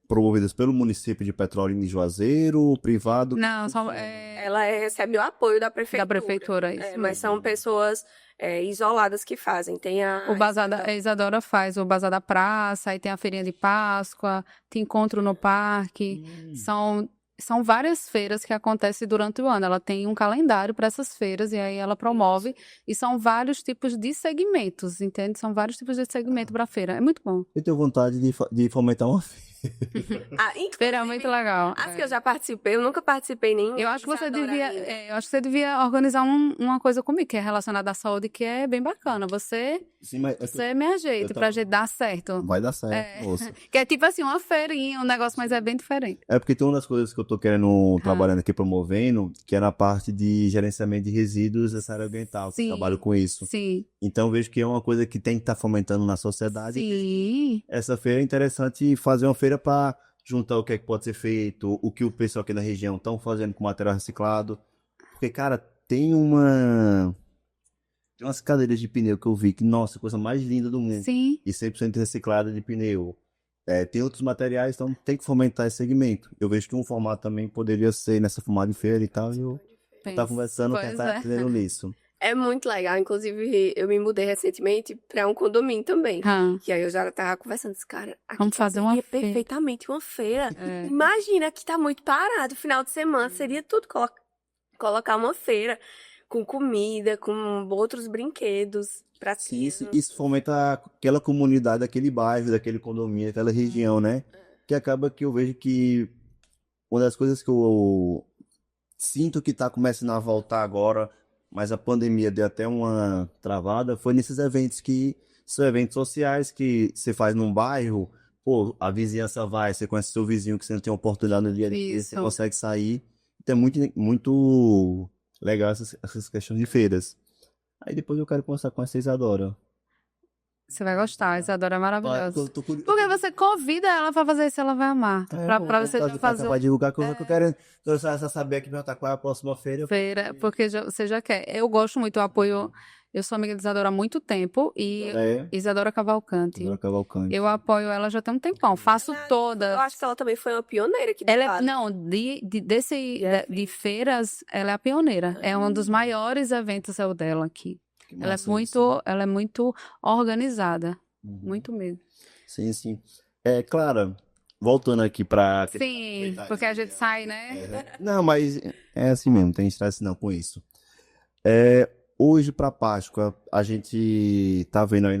promovidas pelo município de Petrolina e Juazeiro, privado? Não, ela recebe o apoio da prefeitura. Da prefeitura, isso. Mas são pessoas isoladas que fazem. Tem o Bazar a Isadora faz o Bazar da Praça, aí tem a Feirinha de Páscoa, tem Encontro no Parque. São várias feiras que acontecem durante o ano. Ela tem um calendário para essas feiras e aí ela promove. E são vários tipos de segmentos, entende? São vários tipos de segmento para a feira. É muito bom. Eu tenho vontade de fomentar uma feira. Feira é muito legal. As que eu já participei, eu nunca participei nenhum. Eu acho que você devia organizar uma coisa comigo, que é relacionada à saúde, que é bem bacana. Você me ajeita pra gente dar certo. Vai dar certo, moça. Que é tipo assim, uma feirinha, um negócio, mas é bem diferente. É porque tem uma das coisas que eu tô querendo, trabalhando aqui, promovendo, que é na parte de gerenciamento de resíduos dessa área ambiental, que eu trabalho com isso. Sim. Então vejo que é uma coisa que tem que estar fomentando na sociedade. Sim. Essa feira é interessante fazer uma feira para juntar o que é que pode ser feito, o que o pessoal aqui na região estão fazendo com material reciclado. Porque, cara, tem Tem umas cadeiras de pneu que eu vi que, nossa, coisa mais linda do mundo. Sim. E 100% reciclada de pneu. Tem outros materiais, então tem que fomentar esse segmento. Eu vejo que um formato também poderia ser nessa formato de feira e tal, e eu tava conversando, quem Pois tá é. entendendo nisso. É muito legal. Inclusive, eu me mudei recentemente para um condomínio também. Ah, E aí eu já tava conversando com esse cara. Aqui Vamos fazer uma seria feira. perfeitamente uma feira. É. Imagina que tá muito parado. Final de semana seria tudo colocar uma feira com comida, com outros brinquedos para Sim, isso fomenta aquela comunidade, aquele bairro, daquele condomínio, aquela região, né? Que acaba que eu vejo que uma das coisas que eu sinto que tá começando a voltar agora, mas a pandemia deu até uma travada, foi nesses eventos que são eventos sociais que você faz num bairro, pô, a vizinhança vai, você conhece seu vizinho que você não tem oportunidade no dia a dia, você Isso. consegue sair. Então é muito legal essas questões de feiras. Aí depois eu quero conversar com essa Isadora. Você vai gostar, a Isadora é maravilhosa. Tô curioso. Porque você convida ela pra fazer isso, ela vai amar. Pra você já fazer Pra divulgar que eu quero. Eu só saber aqui perguntar qual é a próxima feira. feira, porque você já quer. Eu gosto muito, eu apoio. Eu sou amiga de Isadora há muito tempo e Isadora Cavalcante. Isadora Cavalcante. Eu apoio ela já tem um tempão. Faço Eu toda. acho que ela também foi uma pioneira aqui do Ela estado. não, de feiras, ela é a pioneira. É um dos maiores eventos é o dela aqui. Que Ela massa isso. ela é muito organizada, Uhum. muito mesmo. Sim, sim. Clara, voltando aqui pra. Sim, porque a gente sai, né? Não, mas é assim mesmo, tem estresse não com isso. Hoje pra Páscoa, a gente tá vendo aí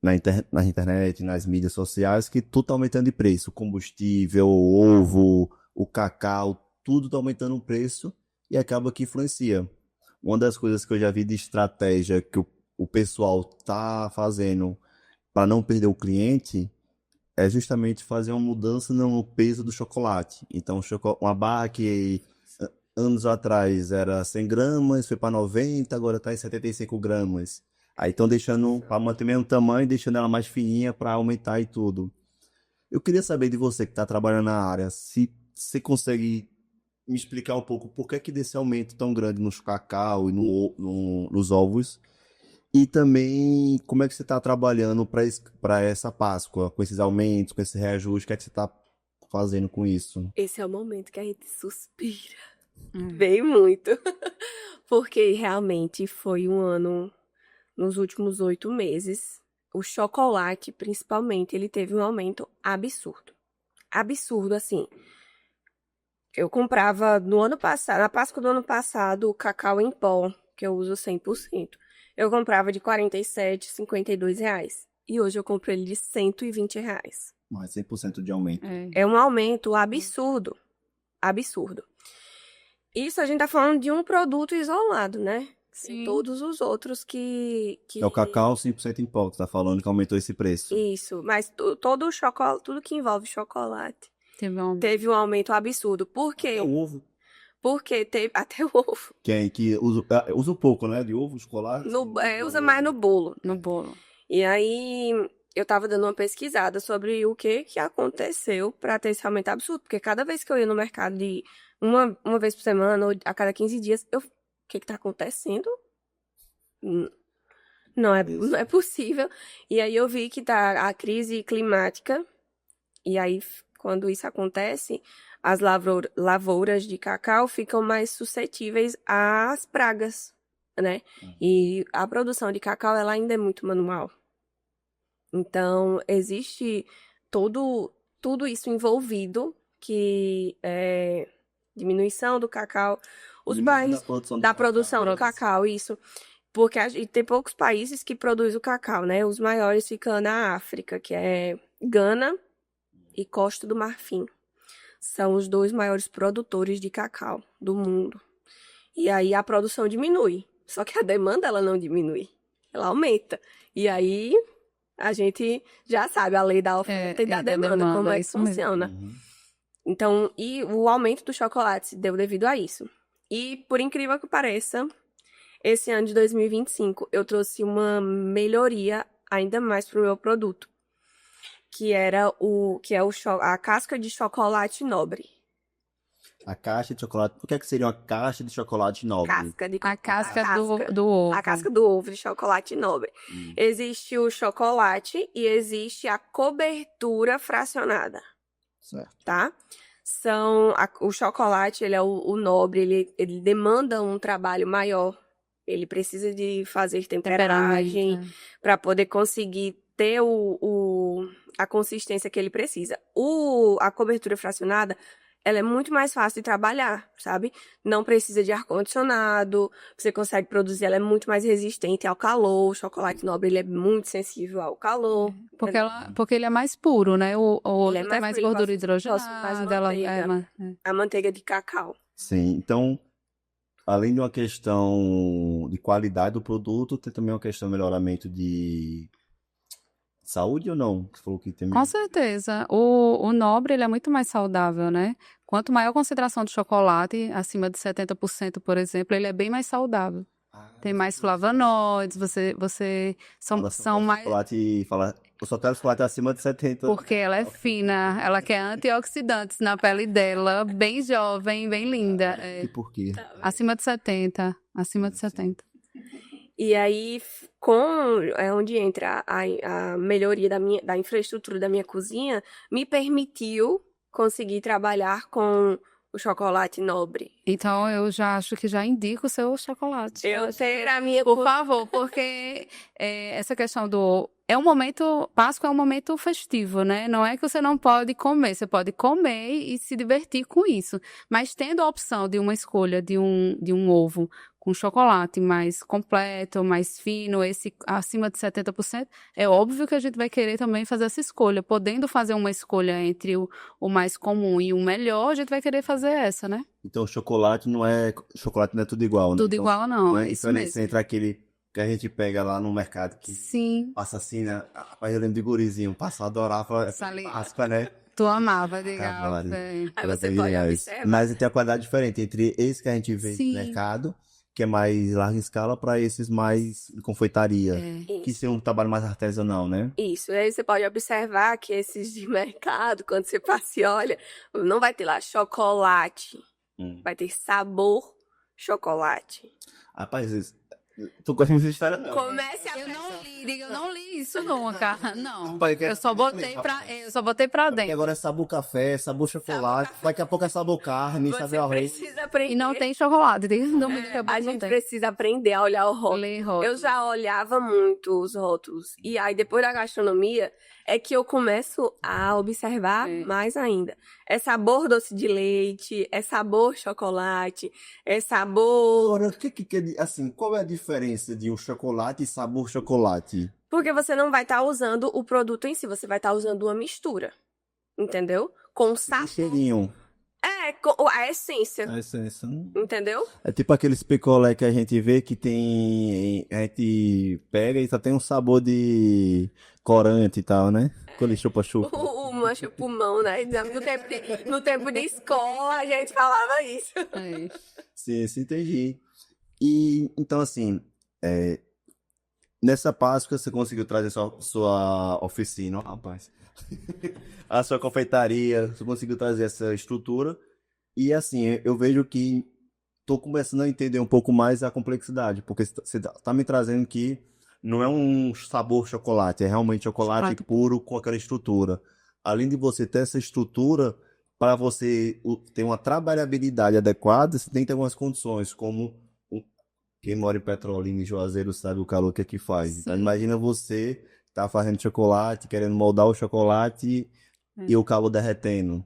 na internet, nas mídias sociais, que tudo tá aumentando de preço. O combustível, o ovo, o cacau, tudo tá aumentando o preço e acaba que influencia. Uma das coisas que eu já vi de estratégia que o pessoal tá fazendo para não perder o cliente é justamente fazer uma mudança no peso do chocolate. Então, uma barra que anos atrás era 100 gramas, foi para 90, agora está em 75 gramas. Aí estão deixando para manter o mesmo tamanho, deixando ela mais fininha para aumentar e tudo. Eu queria saber de você que está trabalhando na área, se você consegue me explicar um pouco por que que desse aumento tão grande nos cacau e nos ovos. E também como é que você está trabalhando para essa Páscoa, com esses aumentos, com esse reajuste, o que é que você está fazendo com isso? Esse é o momento que a gente suspira. Bem muito. Porque realmente foi um ano, nos últimos 8 meses, o chocolate, principalmente, ele teve um aumento absurdo. Absurdo, assim. Eu comprava no ano passado, na Páscoa do ano passado, o cacau em pó, que eu uso 100%. Eu comprava de R$ 47, R$ 52 reais. E hoje eu compro ele de R$ 120 reais. Mais 100% de aumento. É um aumento absurdo. Absurdo. Isso a gente tá falando de um produto isolado, né? Sim. Tem todos os outros que... É o cacau 100% em pó que tá falando que aumentou esse preço. Isso, mas todo o chocolate, tudo que envolve chocolate teve um aumento absurdo. Por quê? É o ovo. Porque teve até o ovo. Que usa pouco, né? De ovo, chocolate. Usa mais no bolo. No bolo. E aí eu tava dando uma pesquisada sobre o que aconteceu para ter esse aumento absurdo. Porque cada vez que eu ia no mercado de uma vez por semana ou a cada 15 dias, o que tá acontecendo? Não é possível. E aí eu vi que tá a crise climática. E aí, quando isso acontece, as lavouras de cacau ficam mais suscetíveis às pragas, né? E a produção de cacau, ela ainda é muito manual. Então, existe tudo isso envolvido, que é diminuição do cacau, os bairros da produção do cacau, isso. Porque tem poucos países que produzem o cacau, né? Os maiores ficam na África, que é Gana e Costa do Marfim. São os 2 maiores produtores de cacau do mundo. E aí a produção diminui. Só que a demanda, ela não diminui. Ela aumenta. E aí a gente já sabe a lei da oferta e da demanda, como é que funciona. Então, e o aumento do chocolate se deu devido a isso. E, por incrível que pareça, esse ano de 2025 eu trouxe uma melhoria ainda mais para o meu produto, que é a casca de chocolate nobre. A caixa de chocolate. O que é que seria uma caixa de chocolate nobre? A casca do ovo. A casca do ovo de chocolate nobre. Existe o chocolate e existe a cobertura fracionada. Certo. Tá? O chocolate, ele é o nobre, ele demanda um trabalho maior. Ele precisa de fazer temperagem para poder conseguir ter a consistência que ele precisa. A cobertura fracionada, ela é muito mais fácil de trabalhar, sabe? Não precisa de ar-condicionado, você consegue produzir, ela é muito mais resistente ao calor. O chocolate nobre, ele é muito sensível ao calor. Porque ele é mais puro, né? O Ele é tem mais puro, ele gordura mais hidrogenada. manteiga. A manteiga de cacau. Sim, então, além de uma questão de qualidade do produto, tem também uma questão de melhoramento de saúde ou não? Você falou que tem... Com certeza. O nobre, ele é muito mais saudável, né? Quanto maior a concentração de chocolate, acima de 70%, por exemplo, ele é bem mais saudável. Tem mais flavonoides, são mais... Chocolate, eu só quero chocolate acima de 70. Porque ela é fina, ela quer antioxidantes na pele dela, bem jovem, bem linda. E por quê? Acima de 70, acima de 70. E aí, onde entra a melhoria da infraestrutura da minha cozinha, me permitiu conseguir trabalhar com o chocolate nobre. Então, eu já acho que já indico o seu chocolate. Eu ter a minha... Por favor, porque essa questão Páscoa é um momento festivo, né? Não é que você não pode comer, você pode comer e se divertir com isso. Mas tendo a opção de uma escolha de um ovo com chocolate mais completo, mais fino, esse acima de 70%, é óbvio que a gente vai querer também fazer essa escolha. Podendo fazer uma escolha entre o mais comum e o melhor, a gente vai querer fazer essa, né? Então, chocolate não é tudo igual, né? Tudo então, igual não, não é isso diferença mesmo. entre aquele que a gente pega lá no mercado que Sim. passa assim, né? Rapaz, eu lembro de gurizinho, passa a adorar Páscoa, né? Tu amava, diga. Aí você pode observar. Mas tem a qualidade diferente entre esse que a gente vê no mercado, que é mais larga escala, para esses mais de confeitaria, que são um trabalho mais artesanal, né? Isso, aí você pode observar que esses de mercado, quando você passa e olha, não vai ter lá chocolate, vai ter sabor chocolate. Rapaz, tu conhece essa história não? Comece a... Eu não li isso nunca, não. Rapaz, Eu só botei pra dentro. Porque agora é sabor café, sabor chocolate, daqui a pouco é sabor carne, Você sabor arroz. precisa aprender. E não tem chocolate, A gente precisa aprender a olhar o rótulo. Ler rótulo. Eu já olhava muito os rótulos. E aí, depois da gastronomia, é que eu começo a observar mais ainda. É sabor doce de leite, é sabor chocolate, é sabor... Agora, assim, qual é a diferença de um chocolate e sabor chocolate? Porque você não vai estar usando o produto em si, você vai estar usando uma mistura. Entendeu? Com sabor. Cheirinho. A essência. A essência. Entendeu? É tipo aqueles picolé que a gente vê que tem... A gente pega e só tem um sabor de corante e tal, né? Aquele chupa-chupa. O mancha-pulmão, né? No tempo de escola, a gente falava isso. Sim, entendi. E, então, assim, nessa Páscoa você conseguiu trazer sua oficina, ó, rapaz. A sua confeitaria, você conseguiu trazer essa estrutura. E, assim, eu vejo que tô começando a entender um pouco mais a complexidade, porque você tá me trazendo que não é um sabor chocolate, é realmente chocolate puro com aquela estrutura. Além de você ter essa estrutura, para você ter uma trabalhabilidade adequada, você tem que ter algumas condições, como quem mora em Petrolina e Juazeiro sabe o calor que aqui faz. Então, imagina você tá fazendo chocolate, querendo moldar o chocolate e o calor derretendo.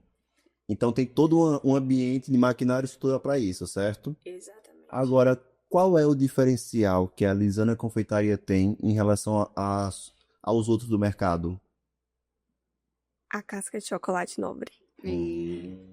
Então tem todo um ambiente de maquinário e estrutura para isso, certo? Exatamente. Agora, qual é o diferencial que a Lisana Confeitaria tem em relação aos outros do mercado? A casca de chocolate nobre.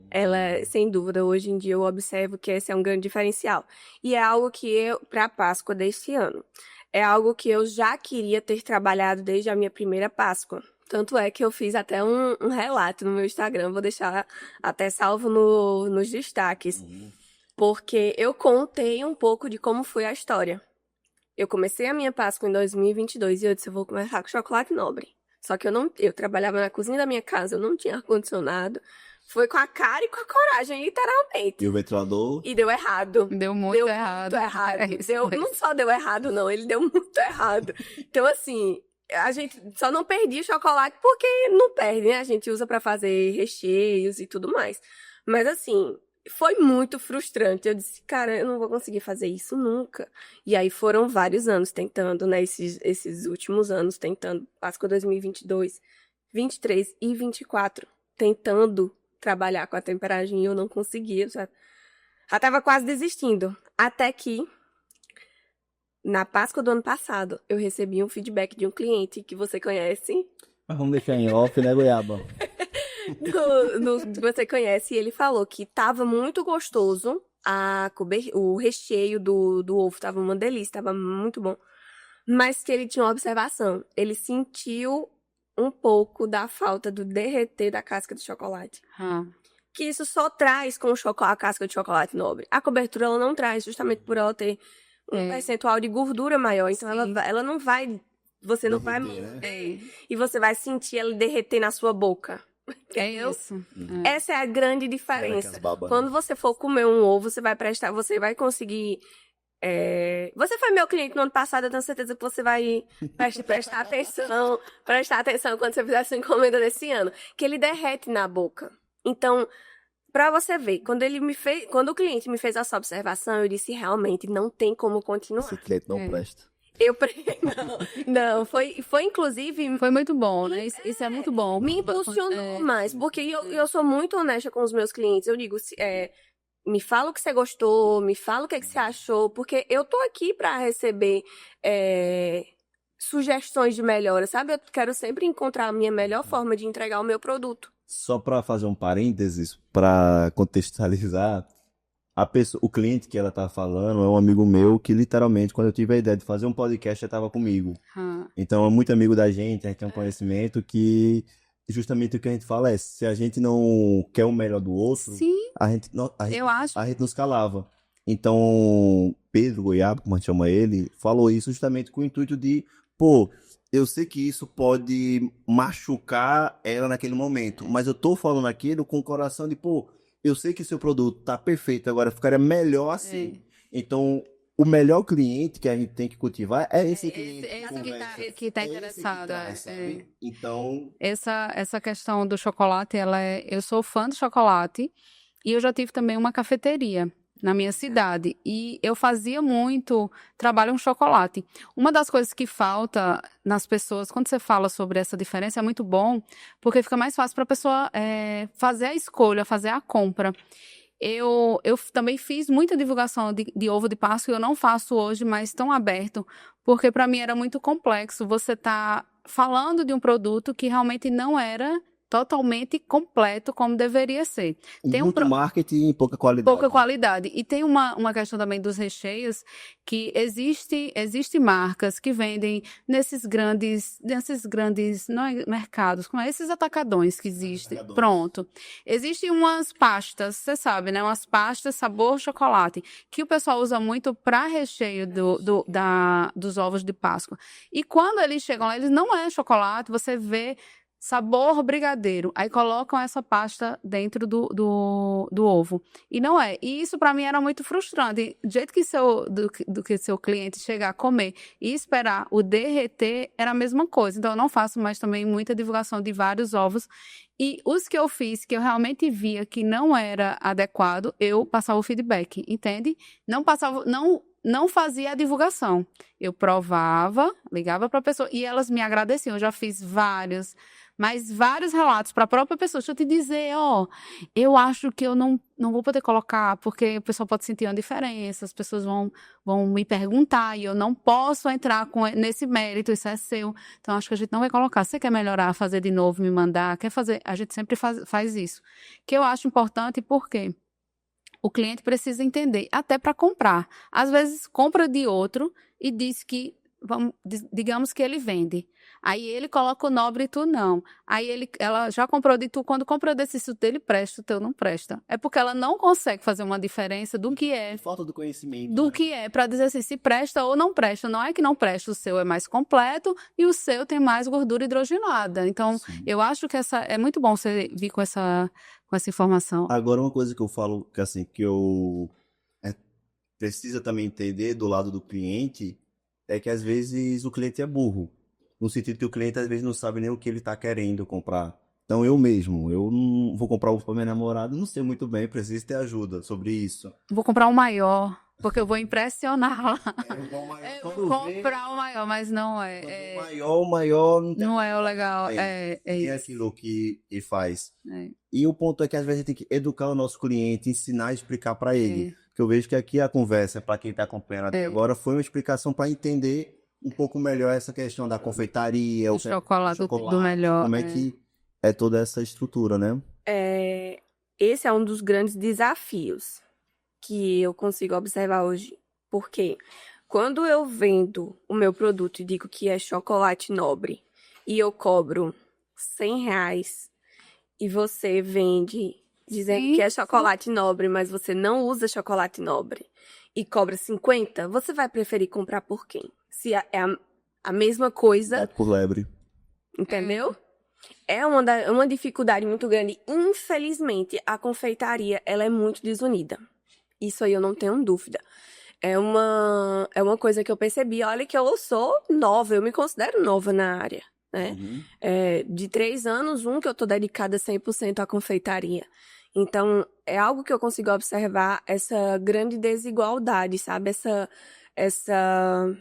Ela, sem dúvida, hoje em dia eu observo que esse é um grande diferencial. E é algo que para a Páscoa deste ano, é algo que eu já queria ter trabalhado desde a minha primeira Páscoa. Tanto é que eu fiz até um relato no meu Instagram, vou deixar até salvo nos destaques. Porque eu contei um pouco de como foi a história. Eu comecei a minha Páscoa em 2022 e eu disse, eu vou começar com chocolate nobre. Só que eu trabalhava na cozinha da minha casa, eu não tinha ar-condicionado, Foi com a cara e com a coragem, literalmente. E o ventilador? E deu errado. Deu muito errado. Muito errado. É isso mesmo. Não só deu errado, não. Ele deu muito errado. Então, assim, a gente só não perdia chocolate porque não perde, né? A gente usa pra fazer recheios e tudo mais. Mas, assim, foi muito frustrante. Eu disse, cara, eu não vou conseguir fazer isso nunca. E aí foram vários anos tentando, né? Esses últimos anos tentando. Páscoa 2022, 23 e 24. Tentando trabalhar com a temperagem e eu não conseguia. Já tava quase desistindo. Até que, na Páscoa do ano passado, eu recebi um feedback de um cliente que você conhece. Mas vamos deixar em off, né, Goiaba? Que você conhece. E ele falou que tava muito gostoso. O recheio do ovo tava uma delícia, tava muito bom. Mas que ele tinha uma observação. Ele sentiu um pouco da falta do derreter da casca de chocolate. Que isso só traz com a casca de chocolate nobre. A cobertura ela não traz, justamente por ela ter um percentual de gordura maior. Então ela não vai. Você não vai. Né? E você vai sentir ela derreter na sua boca. Entendeu? Isso. Essa é a grande diferença. Quando você for comer um ovo, você vai conseguir. Você foi meu cliente no ano passado, eu tenho certeza que você vai prestar atenção quando você fizer sua encomenda desse ano, que ele derrete na boca. Então, pra você ver, quando o cliente me fez essa observação, eu disse, realmente, não tem como continuar. Esse cliente não presta. Não, foi inclusive... Foi muito bom, né? Isso é muito bom. Me impulsionou mais, porque eu sou muito honesta com os meus clientes. Eu digo, me fala o que você gostou, me fala o que você achou, porque eu tô aqui pra receber sugestões de melhora, sabe? Eu quero sempre encontrar a minha melhor forma de entregar o meu produto. Só para fazer um parênteses, para contextualizar, o cliente que ela tá falando é um amigo meu que literalmente, quando eu tive a ideia de fazer um podcast, já estava comigo. Então é muito amigo da gente, a gente tem um conhecimento que justamente o que a gente fala é, se a gente não quer o melhor do outro, eu acho. a gente nos calava. Então, Pedro Goiaba, como a gente chama ele, falou isso justamente com o intuito de, eu sei que isso pode machucar ela naquele momento, mas eu tô falando aquilo com o coração de, eu sei que seu produto tá perfeito, agora ficaria melhor assim. Então, o melhor cliente que a gente tem que cultivar é esse cliente. Esse que tá interessado. Então... Essa questão do chocolate, eu sou fã de chocolate e eu já tive também uma cafeteria na minha cidade. E eu fazia muito trabalho com chocolate. Uma das coisas que falta nas pessoas, quando você fala sobre essa diferença, é muito bom, porque fica mais fácil para a pessoa fazer a escolha, fazer a compra. Eu também fiz muita divulgação de ovo de Páscoa, eu não faço hoje, mas tão aberto, porque para mim era muito complexo você tá falando de um produto que realmente não era totalmente completo como deveria ser. Tem muito marketing e pouca qualidade. Pouca qualidade. E tem uma questão também dos recheios, que existe marcas que vendem nesses grandes não é mercados, como esses atacadões que existem. Pronto. Existem umas pastas, você sabe, né? Umas pastas sabor chocolate, que o pessoal usa muito para recheio dos ovos de Páscoa. E quando eles chegam lá, eles não é chocolate, você vê sabor brigadeiro. Aí colocam essa pasta dentro do ovo. E não é. E isso para mim era muito frustrante. Do jeito que seu cliente chegar a comer e esperar o derreter, era a mesma coisa. Então eu não faço mais também muita divulgação de vários ovos. E os que eu fiz, que eu realmente via que não era adequado, eu passava o feedback, entende? Não fazia a divulgação. Eu provava, ligava para a pessoa e elas me agradeciam. Eu já fiz vários relatos para a própria pessoa. Deixa eu te dizer, eu acho que eu não vou poder colocar, porque o pessoal pode sentir uma diferença, as pessoas vão me perguntar e eu não posso entrar nesse mérito, isso é seu. Então, acho que a gente não vai colocar. Você quer melhorar, fazer de novo, me mandar? Quer fazer? A gente sempre faz isso. Que eu acho importante, porque o cliente precisa entender, até para comprar. Às vezes, compra de outro e diz que, digamos que ele vende. Aí ele coloca o nobre e tu não. Aí ela já comprou de tu, quando comprou desse, se o dele presta, o teu não presta. É porque ela não consegue fazer uma diferença do que é. Falta do conhecimento. Do né? que é, para dizer assim, se presta ou não presta. Não é que não presta, o seu é mais completo e o seu tem mais gordura hidrogenada. Então, Sim. eu acho que é muito bom você vir com essa informação. Agora, uma coisa que eu falo, que assim, que eu precisa também entender do lado do cliente, é que às vezes o cliente é burro. No sentido que o cliente às vezes não sabe nem o que ele está querendo comprar. Então eu não vou comprar ovo para minha namorada, não sei muito bem, preciso ter ajuda sobre isso. Vou comprar um maior, porque eu vou impressioná-la. Quando Comprar o maior, mas não é. O maior Não é o legal. É isso. Aquilo que ele faz. E o ponto é que às vezes a gente tem que educar o nosso cliente, ensinar e explicar para ele. Porque eu vejo que aqui a conversa, para quem está acompanhando até agora, foi uma explicação para entender um pouco melhor essa questão da confeitaria, o chocolate do melhor. Como é que é toda essa estrutura, né? Esse é um dos grandes desafios que eu consigo observar hoje. Porque quando eu vendo o meu produto e digo que é chocolate nobre e eu cobro R$100 e você vende dizendo que é chocolate nobre, mas você não usa chocolate nobre e cobra 50, você vai preferir comprar por quem? Se é a mesma coisa. Por lebre. Entendeu? É uma dificuldade muito grande. Infelizmente, a confeitaria ela é muito desunida. Isso aí eu não tenho dúvida. É uma coisa que eu percebi. Olha que eu sou nova, eu me considero nova na área, né? De 3 anos, que eu tô dedicada 100% à confeitaria. Então, é algo que eu consigo observar, essa grande desigualdade, sabe? Essa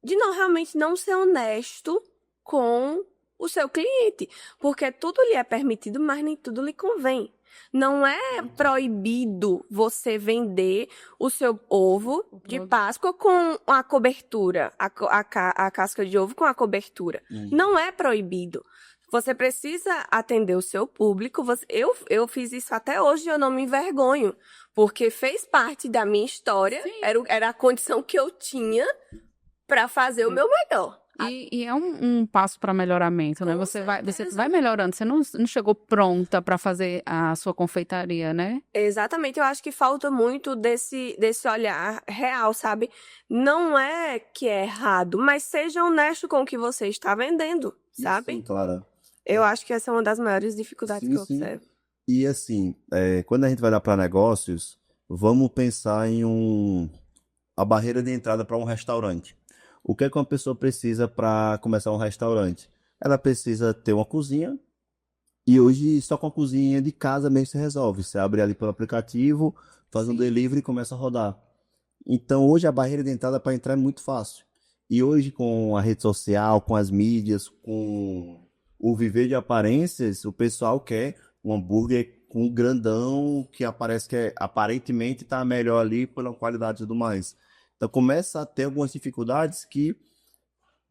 de realmente não ser honesto com o seu cliente. Porque tudo lhe é permitido, mas nem tudo lhe convém. Não é proibido você vender o seu ovo de Páscoa com a cobertura, a casca de ovo com a cobertura. Não é proibido. Você precisa atender o seu público. Eu fiz isso até hoje e eu não me envergonho, porque fez parte da minha história, era a condição que eu tinha para fazer o meu melhor. E é um passo para melhoramento, né? Você vai melhorando, você não chegou pronta para fazer a sua confeitaria, né? Exatamente, eu acho que falta muito desse olhar real, sabe? Não é que é errado, mas seja honesto com o que você está vendendo, sabe? Sim, claro. Eu acho que essa é uma das maiores dificuldades que eu observo. E assim, quando a gente vai dar para negócios, vamos pensar em a barreira de entrada para um restaurante. O que é que uma pessoa precisa para começar um restaurante? Ela precisa ter uma cozinha, e hoje só com a cozinha de casa mesmo se resolve. Você abre ali pelo aplicativo, faz um delivery e começa a rodar. Então hoje a barreira de entrada para entrar é muito fácil. E hoje com a rede social, com as mídias, com o viver de aparências, o pessoal quer um hambúrguer com um grandão que aparece que aparentemente está melhor ali pela qualidade e tudo mais. Então começa a ter algumas dificuldades que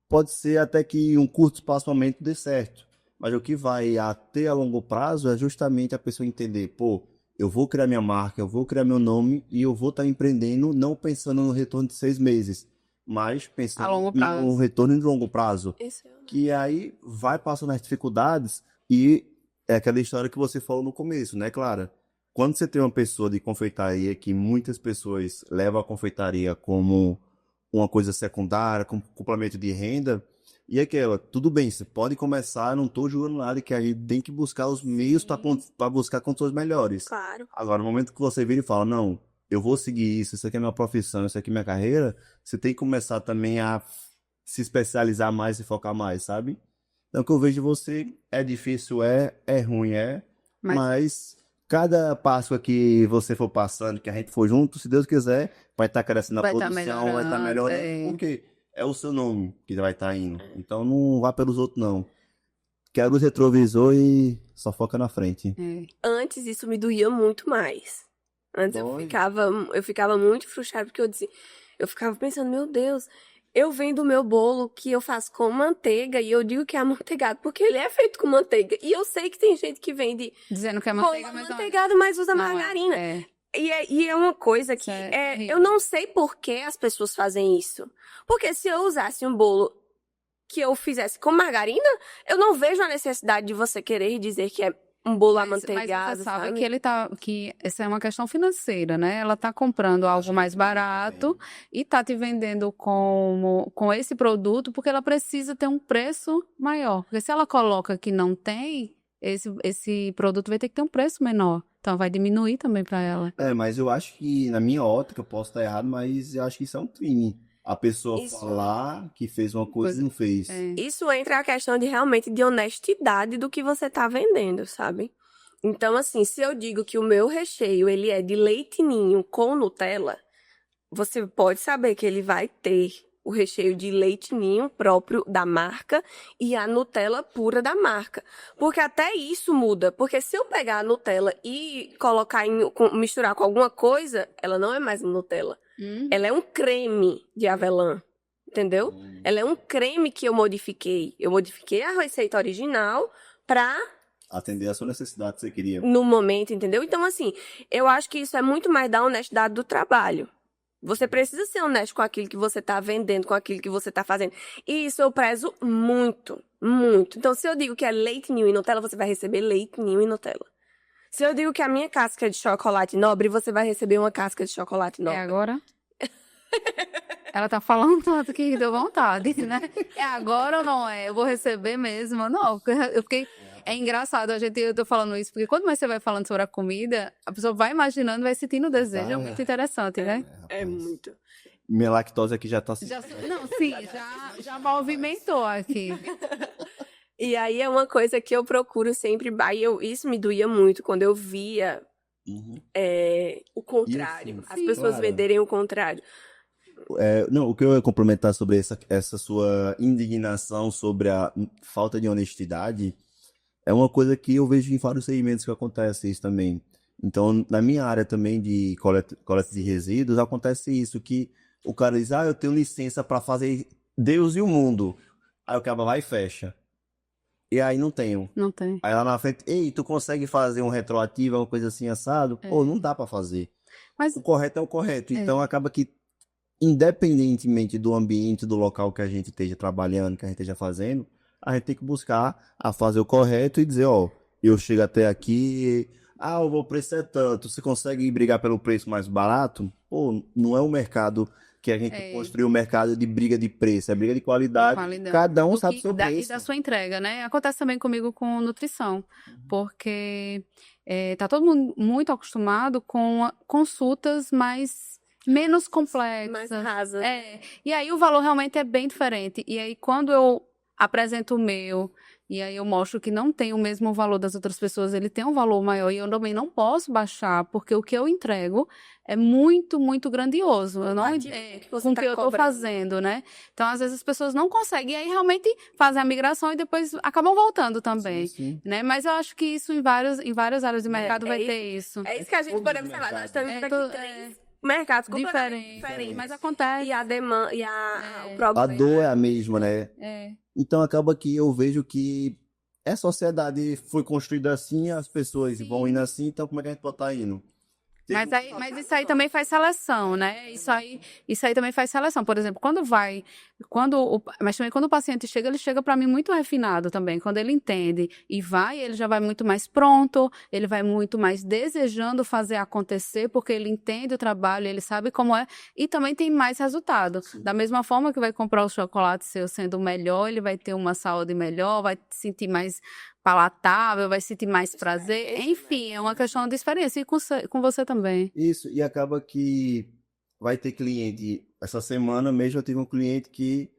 pode ser até que um curto espaçamento dê certo. Mas o que vai até a longo prazo é justamente a pessoa entender, pô, eu vou criar minha marca, eu vou criar meu nome e eu vou estar empreendendo não pensando no retorno de 6 meses, mas pensando no retorno de longo prazo. Que aí vai passando as dificuldades e é aquela história que você falou no começo, né, Clara? Quando você tem uma pessoa de confeitaria, que muitas pessoas levam a confeitaria como uma coisa secundária, como complemento de renda, e aquela, tudo bem, você pode começar, não estou julgando nada, que aí tem que buscar os meios para buscar condições melhores. Claro. Agora, no momento que você vira e fala, não, eu vou seguir isso aqui é minha profissão, isso aqui é minha carreira, você tem que começar também a se especializar mais e focar mais, sabe? Então, o que eu vejo de você é difícil, é ruim, mas cada passo que você for passando, que a gente for junto, se Deus quiser, vai estar crescendo a produção, vai estar melhorando, porque é o seu nome que vai estar indo. Então não vá pelos outros, não. Quero o retrovisor e só foca na frente. Antes isso me doía muito mais. Antes eu ficava muito frustrada, porque eu ficava pensando, meu Deus, eu vendo o meu bolo que eu faço com manteiga e eu digo que é amanteigado porque ele é feito com manteiga. E eu sei que tem gente que vende dizendo que é manteiga, amanteigado, mas usa margarina. E é uma coisa que eu não sei por que as pessoas fazem isso. Porque se eu usasse um bolo que eu fizesse com margarina, eu não vejo a necessidade de você querer dizer que é um bolo amanteigado, Mas você sabe sabe? que essa é uma questão financeira, né? Ela tá comprando algo mais barato e tá te vendendo com esse produto porque ela precisa ter um preço maior. Porque se ela coloca que não tem, esse produto vai ter que ter um preço menor. Então vai diminuir também para ela. Mas eu acho que, na minha ótica, eu posso estar errado, mas eu acho que isso é um crime. A pessoa Isso. falar que fez uma coisa e não fez. Isso entra a questão de realmente de honestidade do que você tá vendendo, sabe? Então, assim, se eu digo que o meu recheio, ele é de leite ninho com Nutella, você pode saber que ele vai ter o recheio de leite ninho próprio da marca e a Nutella pura da marca. Porque até isso muda. Porque se eu pegar a Nutella e colocar misturar com alguma coisa, ela não é mais Nutella. Ela é um creme de avelã. Entendeu? Ela é um creme que eu modifiquei. Eu modifiquei a receita original pra Atender a sua necessidade que você queria. no momento, entendeu? Então, assim, eu acho que isso é muito mais da honestidade do trabalho. Você precisa ser honesto com aquilo que você tá vendendo, com aquilo que você tá fazendo. E isso eu prezo muito, muito. Então, se eu digo que é leite ninho e Nutella, você vai receber leite ninho e Nutella. Se eu digo que a minha casca é de chocolate nobre, você vai receber uma casca de chocolate nobre. É agora? Ela tá falando tanto que deu vontade, né? É agora ou não é? Eu vou receber mesmo? Não, eu fiquei... É engraçado, eu tô falando isso, porque quando você vai falando sobre a comida, a pessoa vai imaginando, vai sentindo o desejo. É muito interessante, né? É muito. Minha lactose aqui já tá... Não, sim, já movimentou aqui. E aí é uma coisa que eu procuro sempre... Isso me doía muito, quando eu via o contrário. Isso, As pessoas claro. venderem o contrário. Não, o que eu ia complementar sobre essa sua indignação sobre a falta de honestidade é uma coisa que eu vejo em vários segmentos que acontece isso também. Então, na minha área também de coleta de resíduos, acontece isso, que o cara diz, eu tenho licença para fazer Deus e o mundo. Aí o cara vai e fecha. E aí não tenho. Não tem. Aí lá na frente, ei, tu consegue fazer um retroativo, uma coisa assim assado? Pô, não dá para fazer. Mas O correto é o correto. Então acaba que, independentemente do ambiente, do local que a gente esteja trabalhando, que a gente esteja fazendo, a gente tem que buscar a fazer o correto e dizer, eu chego até aqui, o preço é tanto, você consegue brigar pelo preço mais barato? Pô, não é um mercado que a gente construiu um mercado de briga de preço, é briga de qualidade. Cada um sabe o seu preço. E da sua entrega, né? Acontece também comigo com nutrição, porque tá todo mundo muito acostumado com consultas menos complexas. Mais rasa. E aí o valor realmente é bem diferente. E aí quando eu apresento o meu, e aí eu mostro que não tem o mesmo valor das outras pessoas, ele tem um valor maior, e eu também não posso baixar, porque o que eu entrego é muito, muito grandioso. Eu não com o que eu tô fazendo, né? Então, às vezes as pessoas não conseguem, e aí realmente fazem a migração e depois acabam voltando também, Sim. né? Mas eu acho que isso em várias áreas de mercado vai ter isso. É isso que a gente pode observar. Nós estamos aqui três mercados completamente diferentes. Mas acontece. E a demanda, o A problema. dor é a mesma, né? Então acaba que eu vejo que a sociedade foi construída assim, as pessoas vão indo assim, então como é que a gente pode estar indo? Mas isso aí também faz seleção, né? Isso aí também faz seleção. Por exemplo, mas também quando o paciente chega, ele chega para mim muito refinado também. Quando ele entende e ele já vai muito mais pronto, ele vai muito mais desejando fazer acontecer, porque ele entende o trabalho, ele sabe como é, e também tem mais resultado. Sim. Da mesma forma que vai comprar o chocolate seu sendo melhor, ele vai ter uma saúde melhor, vai sentir mais palatável, vai sentir mais prazer. Enfim, é uma questão de experiência. E com você também. Isso, e acaba que vai ter cliente. Essa semana mesmo eu tive um cliente que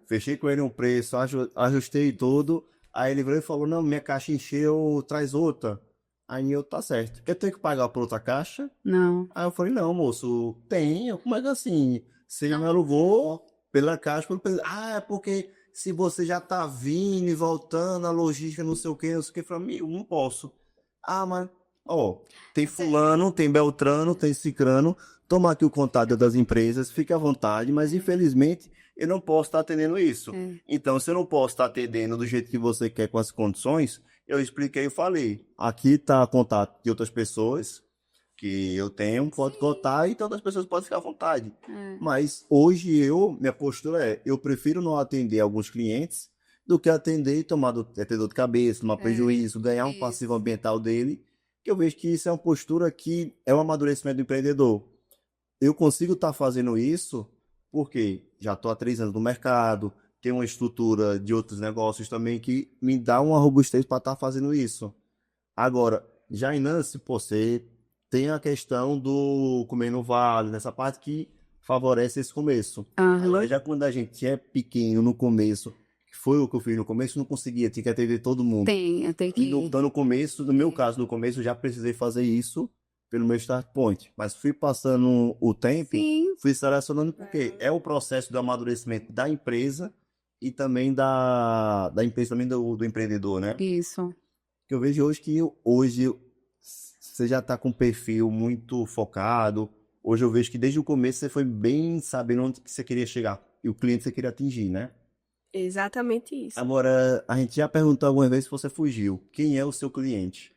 fechei com ele um preço, ajustei tudo. Aí ele veio e falou, não, minha caixa encheu, traz outra. Aí eu, tá certo. Eu tenho que pagar por outra caixa? Não. Aí eu falei, não, moço, tem. Como é que assim? Você já me alugou pela caixa, é porque... Se você já tá vindo e voltando, a logística, não sei o que, pra mim, eu não posso. Mas, tem fulano, tem beltrano, tem cicrano, toma aqui o contato das empresas, fique à vontade, mas infelizmente eu não posso estar atendendo isso. Então, se eu não posso estar atendendo do jeito que você quer, com as condições, eu expliquei e falei, aqui tá contato de outras pessoas, que eu tenho, pode contar e todas as pessoas podem ficar à vontade. É. Mas hoje minha postura eu prefiro não atender alguns clientes do que atender e ter dor de cabeça, tomar prejuízo, ganhar um passivo isso. ambiental dele, que eu vejo que isso é uma postura que é um amadurecimento do empreendedor. Eu consigo estar fazendo isso porque já estou há 3 anos no mercado, tenho uma estrutura de outros negócios também que me dá uma robustez para estar fazendo isso. Agora, já em Nancy, pô, você tem a questão do comer no vale, nessa parte que favorece esse começo. Agora, já quando a gente é pequeno no começo, que foi o que eu fiz no começo, não conseguia, tinha que atender todo mundo. Tem que ir. Então, no começo, no meu caso, no começo, eu já precisei fazer isso pelo meu start point. Mas fui passando o tempo, Sim. fui selecionando, porque é o processo do amadurecimento da empresa e também da empresa, também do empreendedor, né? Isso. Que eu vejo hoje que hoje você já está com um perfil muito focado. Hoje eu vejo que desde o começo você foi bem sabendo onde que você queria chegar e o cliente você queria atingir, né? Exatamente isso. Agora, a gente já perguntou algumas vezes se você fugiu. Quem é o seu cliente?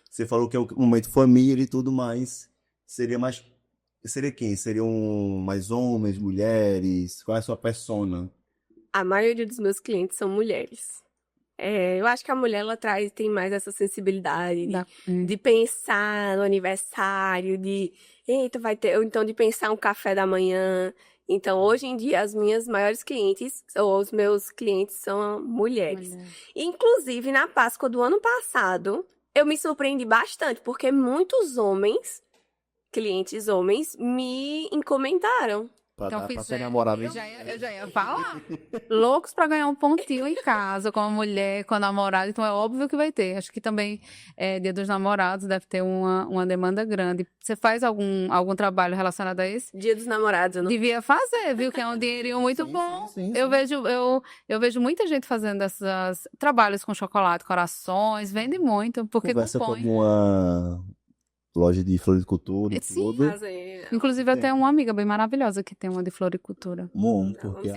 Você falou que é o momento família e tudo mais. Seria quem? Seriam mais homens, mulheres? Qual é a sua persona? A maioria dos meus clientes são mulheres. Eu acho que a mulher, ela tem mais essa sensibilidade de pensar no aniversário, eita, vai ter, ou então de pensar um café da manhã. Então, hoje em dia, as minhas maiores clientes, ou os meus clientes, são mulheres. Inclusive, na Páscoa do ano passado, eu me surpreendi bastante, porque muitos clientes homens, me encomendaram. Então, Pra ser namorado, hein? eu já ia falar. Loucos pra ganhar um pontinho em casa, com a mulher, com a namorada. Então, é óbvio que vai ter. Acho que também, Dia dos Namorados, deve ter uma demanda grande. Você faz algum trabalho relacionado a esse? Dia dos Namorados, eu não... Devia fazer, viu? Que é um dinheirinho muito bom. Sim. Eu vejo muita gente fazendo esses trabalhos com chocolate, corações. Vende muito, porque Conversa com compõe. alguma loja de floricultura e Sim, tudo. Inclusive, eu tenho uma amiga bem maravilhosa que tem uma de floricultura. Bom, porque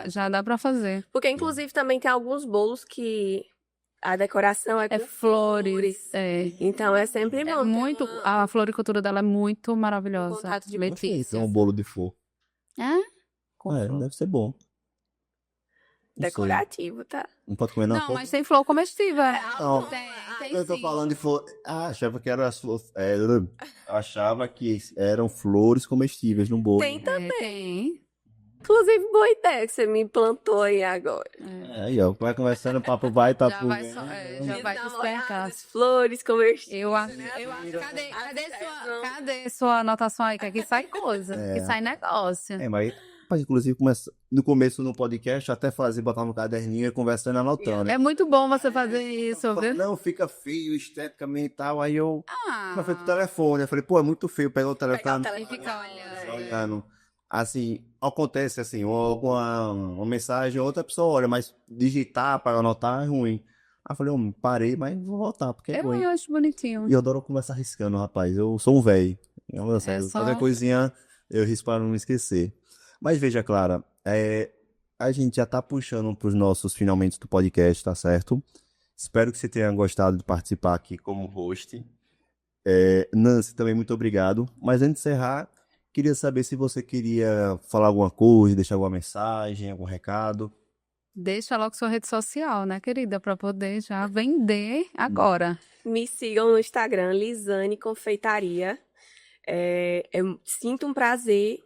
Já dá pra fazer. Porque, inclusive, também tem alguns bolos que a decoração é com flores. Então, é sempre bom. A floricultura dela é muito maravilhosa. Contato de Letícia. é um bolo de flor. Deve ser bom. Não sei. Decorativo, tá? Não pode comer Não, mas tem flor comestível. Não. Tem Eu tô sim. falando de flor. Achava que achava que eram flores comestíveis no bolo. Tem também. Tem. Inclusive, boa ideia que você me plantou aí agora. Aí, ó, vai conversando, o papo vai, tá Já vai despertar. Flores comestíveis. Eu acho. Cadê sua anotação aí? Que aqui sai coisa. Que sai negócio. Mas inclusive, no começo no podcast, até botar no caderninho e conversando e anotando. É muito bom você fazer isso, viu? Não, fica feio esteticamente e tal. Aí eu fui pro telefone. Eu falei, pô, é muito feio pegar o telefone E ficar olhando. Assim, acontece assim, uma mensagem, outra pessoa olha, mas digitar para anotar é ruim. Aí eu falei, parei, mas vou voltar, porque é ruim. Eu acho bonitinho. E eu adoro conversar riscando, rapaz. Eu sou um velho. Qualquer coisinha eu risco para não esquecer. Mas veja, Clara, a gente já tá puxando pros nossos finalmente do podcast, tá certo? Espero que você tenha gostado de participar aqui como host. Nancy, também muito obrigado. Mas antes de encerrar, queria saber se você queria falar alguma coisa, deixar alguma mensagem, algum recado. Deixa logo sua rede social, né, querida? Pra poder já vender agora. Me sigam no Instagram, Lisane Confeitaria. Eu sinto um prazer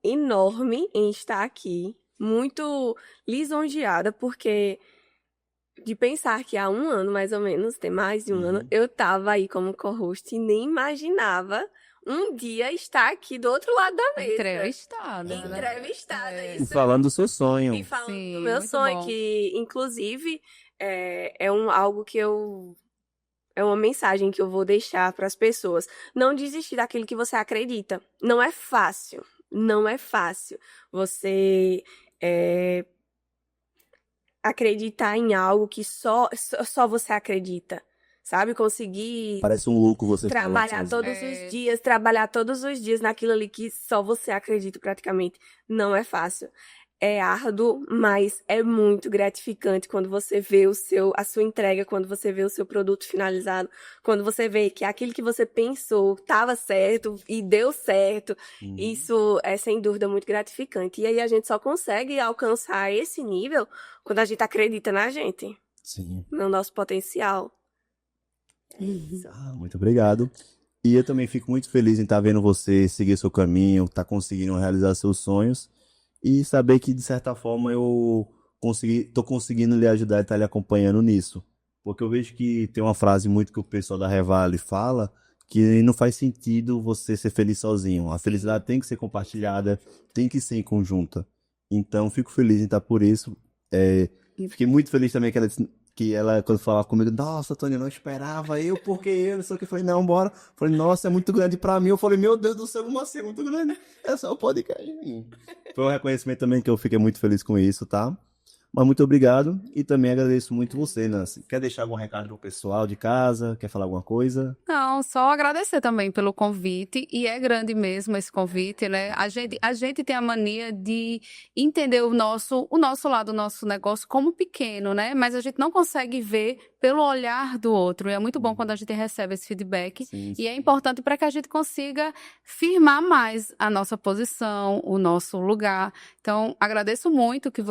enorme em estar aqui. Muito lisonjeada, porque de pensar que há 1 ano, mais ou menos, tem mais de 1 ano, eu tava aí como co-host e nem imaginava um dia estar aqui do outro lado da mesa. Entrevistada. Isso. E falando do seu sonho. E falando Sim, do meu muito sonho, bom. que inclusive algo que é uma mensagem que eu vou deixar para as pessoas. Não desistir daquilo que você acredita. Não é fácil. Não é fácil você acreditar em algo que só você acredita. Sabe? Conseguir Parece um louco você trabalhar todos os dias naquilo ali que só você acredita praticamente. Não é fácil. é árduo, mas é muito gratificante quando você vê a sua entrega, quando você vê o seu produto finalizado, quando você vê que aquilo que você pensou estava certo e deu certo. Isso é, sem dúvida, muito gratificante. E aí a gente só consegue alcançar esse nível quando a gente acredita na gente, Sim. no nosso potencial. Muito obrigado. E eu também fico muito feliz em estar vendo você seguir seu caminho, estar conseguindo realizar seus sonhos e saber que, de certa forma, tô conseguindo lhe ajudar e estar lhe acompanhando nisso. Porque eu vejo que tem uma frase muito que o pessoal da Revale fala, que não faz sentido você ser feliz sozinho. A felicidade tem que ser compartilhada, tem que ser em conjunta. Então, fico feliz em estar por isso. Fiquei muito feliz também que ela, quando falava comigo, nossa, Tony, eu não esperava, porque eu, não sei o que. Eu falei, não, bora. Eu falei, nossa, é muito grande pra mim. Eu falei, meu Deus do céu, como assim, é muito grande? É só o podcast. Foi um reconhecimento também que eu fiquei muito feliz com isso, tá? Mas muito obrigado e também agradeço muito você, Nancy. Quer deixar algum recado pro pessoal de casa? Quer falar alguma coisa? Não, só agradecer também pelo convite, e é grande mesmo esse convite, né? A gente tem a mania de entender o nosso lado, o nosso negócio como pequeno, né? Mas a gente não consegue ver pelo olhar do outro. E é muito bom quando a gente recebe esse feedback. Sim, E é importante para que a gente consiga firmar mais a nossa posição, o nosso lugar. Então, agradeço muito que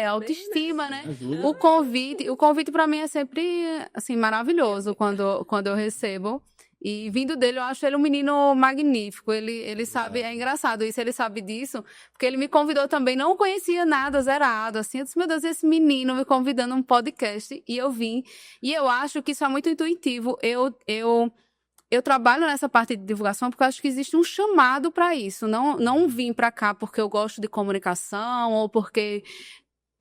autoestima, né? Ajuda. O convite para mim é sempre assim maravilhoso quando eu recebo. E vindo dele, eu acho ele um menino magnífico. Ele sabe, é engraçado isso, ele sabe disso, porque ele me convidou também, não conhecia nada, zerado, assim. Eu disse, meu Deus, esse menino me convidando a um podcast, e eu vim. E eu acho que isso é muito intuitivo. Eu trabalho nessa parte de divulgação porque eu acho que existe um chamado para isso. Não vim para cá porque eu gosto de comunicação ou porque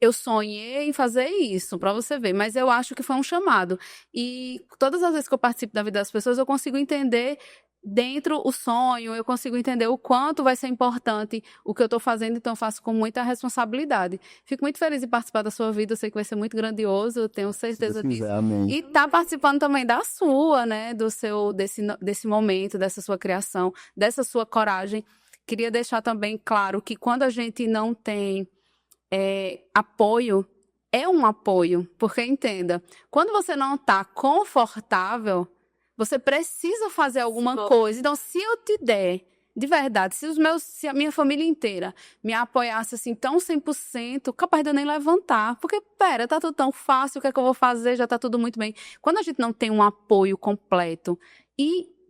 eu sonhei em fazer isso, para você ver, mas eu acho que foi um chamado. E todas as vezes que eu participo da vida das pessoas, eu consigo entender dentro o sonho, eu consigo entender o quanto vai ser importante o que eu estou fazendo, então eu faço com muita responsabilidade. Fico muito feliz em participar da sua vida, eu sei que vai ser muito grandioso, eu tenho certeza Se Deus disso. quiser, amém. E tá participando também da sua, né, desse momento, dessa sua criação, dessa sua coragem. Queria deixar também claro que quando a gente não tem apoio, é um apoio, porque entenda, quando você não está confortável, você precisa fazer alguma coisa. Então, se eu te der, de verdade, se a minha família inteira me apoiasse assim tão 100%, capaz de eu nem levantar, porque, pera, tá tudo tão fácil, o que é que eu vou fazer? Já tá tudo muito bem. Quando a gente não tem um apoio completo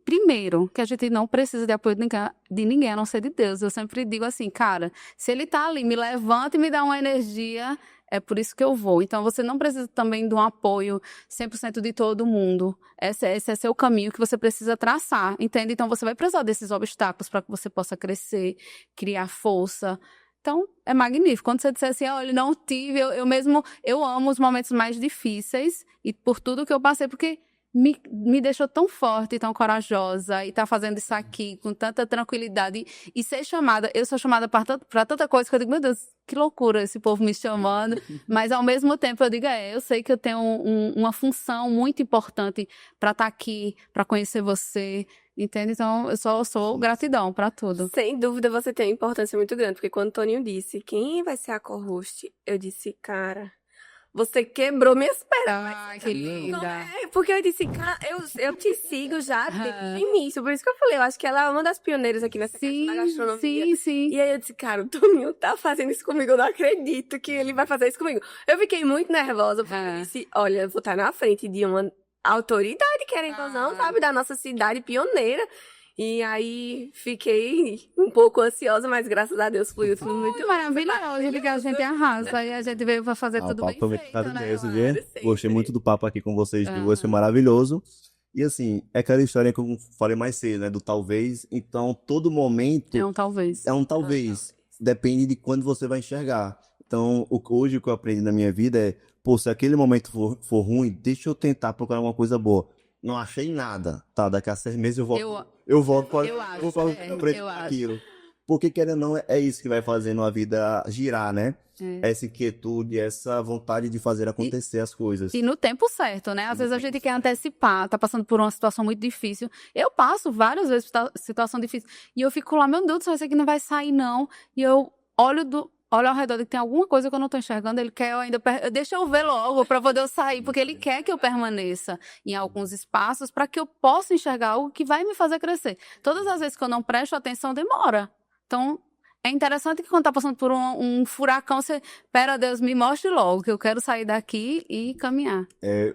primeiro, que a gente não precisa de apoio de ninguém, a não ser de Deus. Eu sempre digo assim, cara, se ele tá ali, me levanta e me dá uma energia, é por isso que eu vou. Então, você não precisa também de um apoio 100% de todo mundo. Esse é seu caminho que você precisa traçar, entende? Então, você vai precisar desses obstáculos para que você possa crescer, criar força. Então, é magnífico. Quando você disser assim, olha, não tive, eu amo os momentos mais difíceis e por tudo que eu passei, porque me deixou tão forte, tão corajosa, e tá fazendo isso aqui com tanta tranquilidade, e ser chamada, eu sou chamada para tanta coisa que eu digo, meu Deus, que loucura esse povo me chamando, mas ao mesmo tempo eu digo, eu sei que eu tenho uma função muito importante para estar aqui, para conhecer você, entende? Então eu só sou gratidão para tudo. Sem dúvida você tem uma importância muito grande, porque quando o Toninho disse, quem vai ser a co-host? Eu disse, cara, você quebrou minhas pernas. Ai, que linda. Porque eu disse, cara, eu te sigo já desde o início. Por isso que eu falei, eu acho que ela é uma das pioneiras aqui nessa questão da gastronomia. Sim. E aí eu disse, cara, o Toninho tá fazendo isso comigo, eu não acredito que ele vai fazer isso comigo. Eu fiquei muito nervosa, porque eu disse, olha, eu vou estar na frente de uma autoridade, querendo ou não, sabe, da nossa cidade pioneira. E aí, fiquei um pouco ansiosa, mas graças a Deus fluiu tudo muito maravilhoso, porque a gente arrasa e a gente veio pra fazer tudo bem feito, né? Gostei muito do papo aqui com vocês duas, foi maravilhoso. E assim, é aquela história que eu falei mais cedo, né, do talvez. Então, todo momento é um talvez. Depende de quando você vai enxergar. Então, hoje o que eu aprendi na minha vida é, se aquele momento for ruim, deixa eu tentar procurar uma coisa boa. Não achei nada, tá? Daqui a 6 meses eu volto para aquilo. Porque, querendo ou não, é isso que vai fazendo a vida girar, né? Essa inquietude, essa vontade de fazer acontecer as coisas. E no tempo certo, né? Às vezes a gente quer antecipar, tá passando por uma situação muito difícil. Eu passo várias vezes por situação difícil. E eu fico lá, meu Deus do céu, isso aqui não vai sair, não. E eu olho olha ao redor, que tem alguma coisa que eu não tô enxergando, ele quer eu ainda... Deixa eu ver logo para poder eu sair, porque ele quer que eu permaneça em alguns espaços para que eu possa enxergar algo que vai me fazer crescer. Todas as vezes que eu não presto atenção, demora. Então, é interessante que quando tá passando por um furacão, você, pera, Deus, me mostre logo, que eu quero sair daqui e caminhar.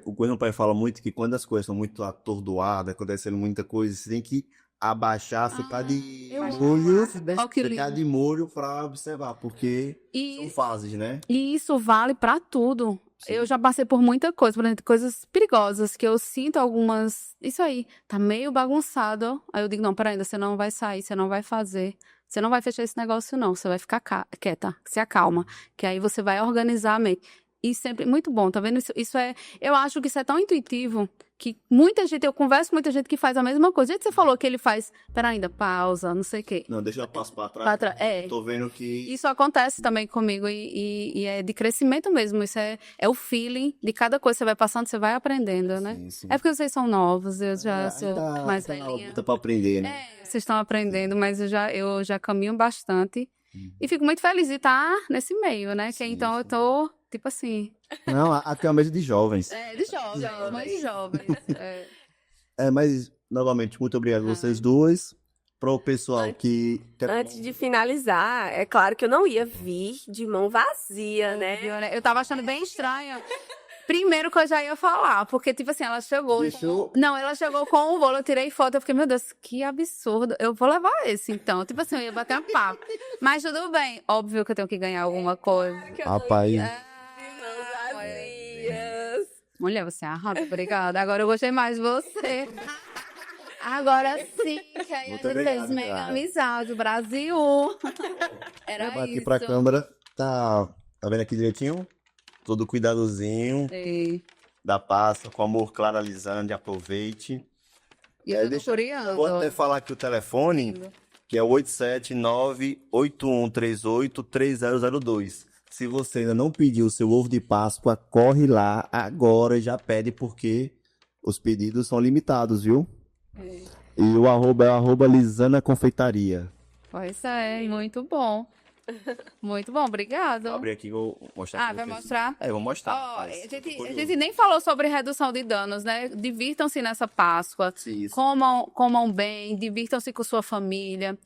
O que meu pai fala muito que quando as coisas são muito atordoadas, acontecendo muita coisa, você tem que abaixar, ficar de molho, ficar de molho para observar, porque são fases, né? E isso vale para tudo. Sim. Eu já passei por muita coisa, por exemplo, coisas perigosas, que eu sinto algumas... Isso aí, tá meio bagunçado. Aí eu digo, não, peraí, você não vai sair, você não vai fazer... Você não vai fechar esse negócio, não. Você vai ficar quieta, se acalma. Que aí você vai organizar a mente. E sempre, muito bom, tá vendo? Isso é, eu acho que isso é tão intuitivo que muita gente, eu converso com muita gente que faz a mesma coisa. O jeito que você falou que ele faz, pera ainda, pausa, não sei o quê. Não, deixa eu passar pra trás. Tô vendo que... Isso acontece também comigo e é de crescimento mesmo. Isso é o feeling de cada coisa que você vai passando, você vai aprendendo, né? Sim. É porque vocês são novos, eu já sou mais velhinha. Tá pra aprender, né? Vocês estão aprendendo, mas eu já caminho bastante. E fico muito feliz de estar nesse meio, né? Então eu tô, tipo assim... Não, aqui é uma mesa de jovens. De jovens, muito jovens. Mas, novamente, muito obrigado a vocês duas. Para o pessoal que... Antes de finalizar, é claro que eu não ia vir de mão vazia, né? Eu tava achando bem estranho. Primeiro que eu já ia falar, porque, tipo assim, ela chegou... Não, ela chegou com o bolo, eu tirei foto, eu fiquei, meu Deus, que absurdo. Eu vou levar esse, então. Tipo assim, eu ia bater um papo. Mas tudo bem. Óbvio que eu tenho que ganhar alguma coisa. Rapaz... Mulher, você é arrasa, obrigada. Agora eu gostei mais de você. Agora sim, que aí a gente fez mega amizade, o Brasil. Era isso. Aqui pra câmera, tá vendo aqui direitinho? Todo cuidadozinho. Sim. Da pasta, com amor, Clara Lisandre, aproveite. E eu tô curioso. Vou até falar aqui o telefone, que é 879-8138-3002. Se você ainda não pediu o seu ovo de Páscoa, corre lá agora e já pede, porque os pedidos são limitados, viu? E o arroba é o @Lisana Confeitaria. Pois é, muito bom. Muito bom, obrigado. Vou abrir aqui e vou mostrar. Vai mostrar? Vou mostrar. A gente nem falou sobre redução de danos, né? Divirtam-se nessa Páscoa. Isso. Comam bem, divirtam-se com sua família,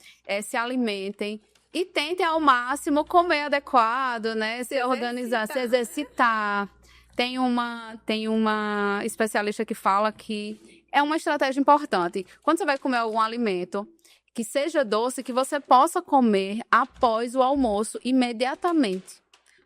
se alimentem. E tentem ao máximo comer adequado, né? Se organizar, se exercitar. Tem uma especialista que fala que é uma estratégia importante. Quando você vai comer algum alimento que seja doce, que você possa comer após o almoço, imediatamente.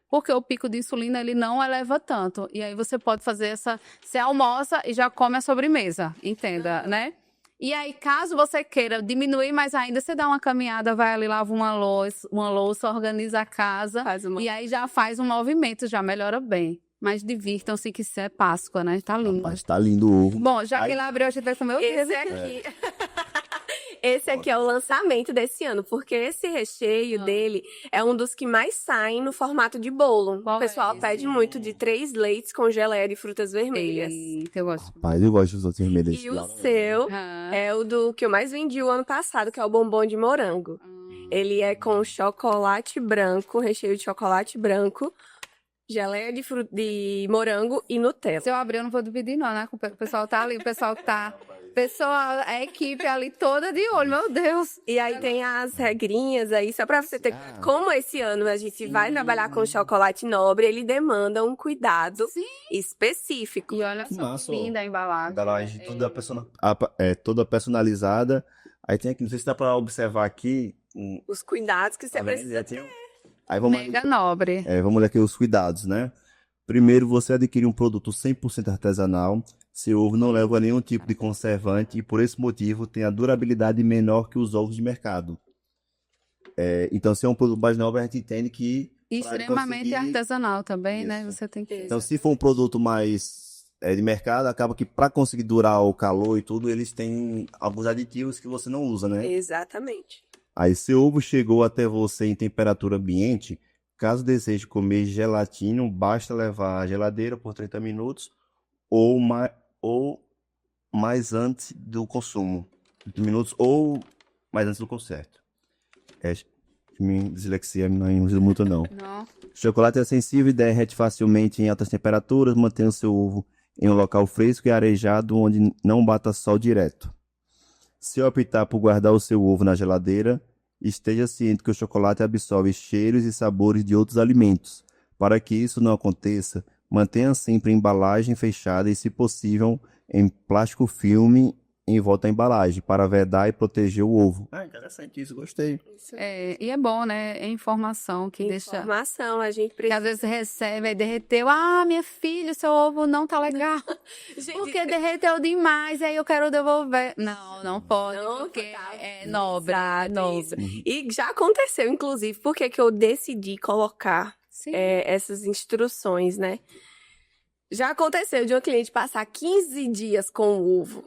Porque o pico de insulina, ele não eleva tanto. E aí você pode fazer você almoça e já come a sobremesa, entenda, né? E aí, caso você queira diminuir mais ainda, você dá uma caminhada, vai ali, lava uma louça, organiza a casa. E aí já faz um movimento, já melhora bem. Mas divirtam-se que isso é Páscoa, né? Tá lindo. Mas tá lindo o ovo. Bom, já que ele abriu, a gente vai comer o Esse aqui. Esse aqui é o lançamento desse ano, porque esse recheio dele é um dos que mais saem no formato de bolo. O pessoal pede muito de 3 leites com geleia de frutas vermelhas. Eita, eu gosto. Rapaz, eu gosto dos outros vermelhos. E o seu é o do que eu mais vendi o ano passado, que é o bombom de morango. Ele é com chocolate branco, recheio de chocolate branco, geleia de morango e Nutella. Se eu abrir, eu não vou dividir, não, né? O pessoal tá ali, o pessoal que tá... a equipe ali toda de olho, meu Deus. E aí tem as regrinhas aí, só pra você ter... Como esse ano a gente vai trabalhar com chocolate nobre, ele demanda um cuidado específico. E olha só, linda a embalagem. Embalagem toda personalizada. Aí tem aqui, não sei se dá pra observar aqui... Os cuidados que você precisa ter. Aí vamos Mega nobre. Vamos ler aqui os cuidados, né? Primeiro, você adquire um produto 100% artesanal. Seu ovo não leva nenhum tipo de conservante e, por esse motivo, tem a durabilidade menor que os ovos de mercado. Então, se é um produto mais nobre, a gente entende que... Extremamente artesanal também, né? Você tem que... Então, se for um produto mais de mercado, acaba que para conseguir durar o calor e tudo, eles têm alguns aditivos que você não usa, né? Exatamente. Aí, seu ovo chegou até você em temperatura ambiente. Caso deseje comer gelatina, basta levar à geladeira por 30 minutos ou mais antes do consumo. 30 minutos ou mais antes do concerto. Minha dislexia não ajuda muito, não. Não. Chocolate é sensível e derrete facilmente em altas temperaturas. Mantenha o seu ovo em um local fresco e arejado onde não bata sol direto. Se optar por guardar o seu ovo na geladeira, esteja ciente que o chocolate absorve cheiros e sabores de outros alimentos. Para que isso não aconteça, mantenha sempre a embalagem fechada e, se possível, em plástico filme em volta da embalagem, para vedar e proteger o ovo. Ah, interessante isso, gostei. E é bom, né? É informação que deixa... Informação, a gente Que precisa... às vezes recebe, aí derreteu. Ah, minha filha, seu ovo não tá legal. Gente, Porque derreteu demais, aí eu quero devolver. Não, não pode, Não, porque tá. é nobre, é Exato, nobre. E já aconteceu, inclusive, porque que eu decidi colocar Sim. essas instruções, né? Já aconteceu de uma cliente passar 15 dias com o ovo.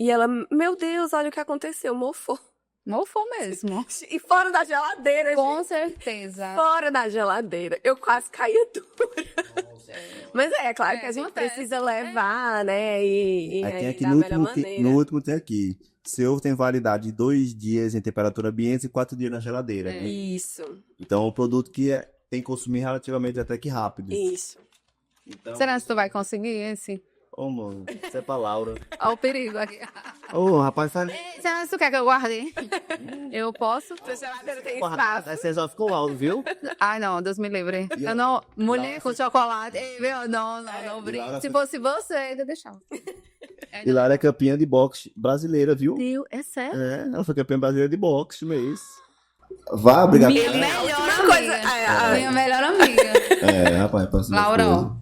E ela, meu Deus, olha o que aconteceu, mofou. Mofou mesmo. E fora da geladeira, Com gente. certeza. Fora da geladeira. Eu quase caía dura. Mas é claro que a gente acontece. precisa levar, né? E Aí tem aqui da no melhor último, maneira. no último tem aqui. Seu ovo tem validade de 2 dias em temperatura ambiente e 4 dias na geladeira. Né? Isso, Então é um produto que tem que consumir relativamente até que rápido. isso. Então, Será que tu vai conseguir esse? ô, mano, isso é pra Laura. Olha o perigo aqui. Ô, rapaz, faz... Será que tu quer que eu guarde? Eu posso? Sua geladeira tem Porra, espaço. aí você só ficou alto, viu? Ai, não, Deus me livre. E Eu não. Mulher Laura, com chocolate. Ei, meu, não brinco. Laura, Se fosse você, eu deixava. E Lara é campeã de boxe brasileira, viu? Deus, é sério? É, ela foi campeã brasileira de boxe mês. Vá, obrigado. Minha Ele- melhor última amiga. coisa, Minha melhor amiga. É, rapaz, parece uma Laura, coisa. ó.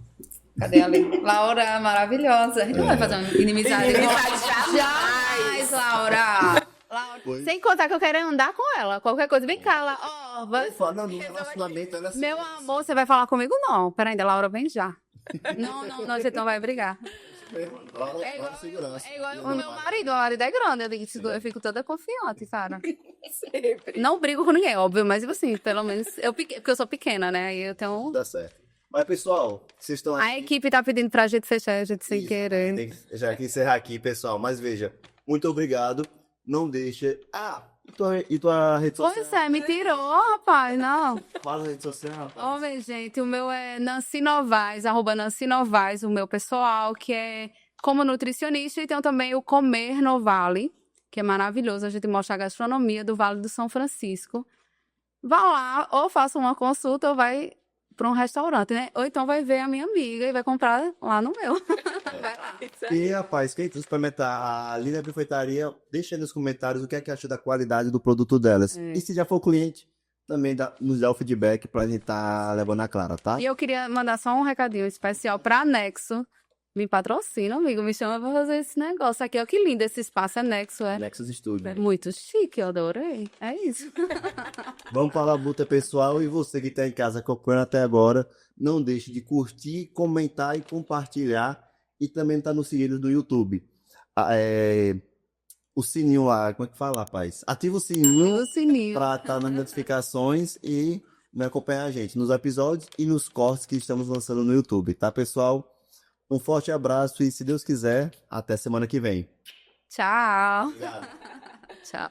Cadê ali? Laura, maravilhosa. A gente não vai fazer uma inimizade. Inimizade Jamais, Laura. Foi. Sem contar que eu quero andar com ela. Qualquer coisa. Vem cá, lá. Ó, vai. Fala, no relacionamento, ela assim. Meu amor, você vai falar comigo? Não. Pera ainda, Laura, vem já. Não, a gente não vai brigar. Laura, É igual, segurança. é igual o meu marido é grande, eu fico toda confiante, cara. Sempre. Não brigo com ninguém, óbvio, mas assim, pelo menos, porque eu sou pequena, né, e eu tenho... Dá certo. Mas, pessoal, vocês estão A equipe tá pedindo pra gente fechar, a gente sem Isso, querer. tem que já que encerrar aqui, pessoal. Mas veja, muito obrigado. Não deixa. Ah, e tua rede social? Pois é, me tirou, rapaz, não. Fala a rede social. Ó, minha gente, o meu é Nancy Novaes, @Nancy Novaes, o meu pessoal, que é como nutricionista, e tem também o Comer no Vale, que é maravilhoso, a gente mostra a gastronomia do Vale do São Francisco. Vá lá, ou faça uma consulta, ou vai para um restaurante, né? Ou então vai ver a minha amiga e vai comprar lá no meu. Vai lá. E, rapaz, quem quiser experimentar a Linda Bifeitaria, deixa aí nos comentários o que é que achou da qualidade do produto delas. É. E se já for cliente, também nos dá o feedback pra gente tá levando a clara, tá? E eu queria mandar só um recadinho especial para Nexo. Me patrocina, amigo, me chama pra fazer esse negócio aqui. Olha que lindo esse espaço, é Nexo, é? Nexus Studio. Muito chique, eu adorei. É isso. Vamos para a luta, pessoal. E você que tá em casa acompanhando até agora, não deixe de curtir, comentar e compartilhar. E também tá nos seguindo no YouTube. O sininho lá, como é que fala, rapaz? Ativa o sininho O sininho. para estar nas notificações e me acompanhar a gente nos episódios e nos cortes que estamos lançando no YouTube, tá, pessoal? Um forte abraço e, se Deus quiser, até semana que vem. Tchau. Obrigado. Tchau.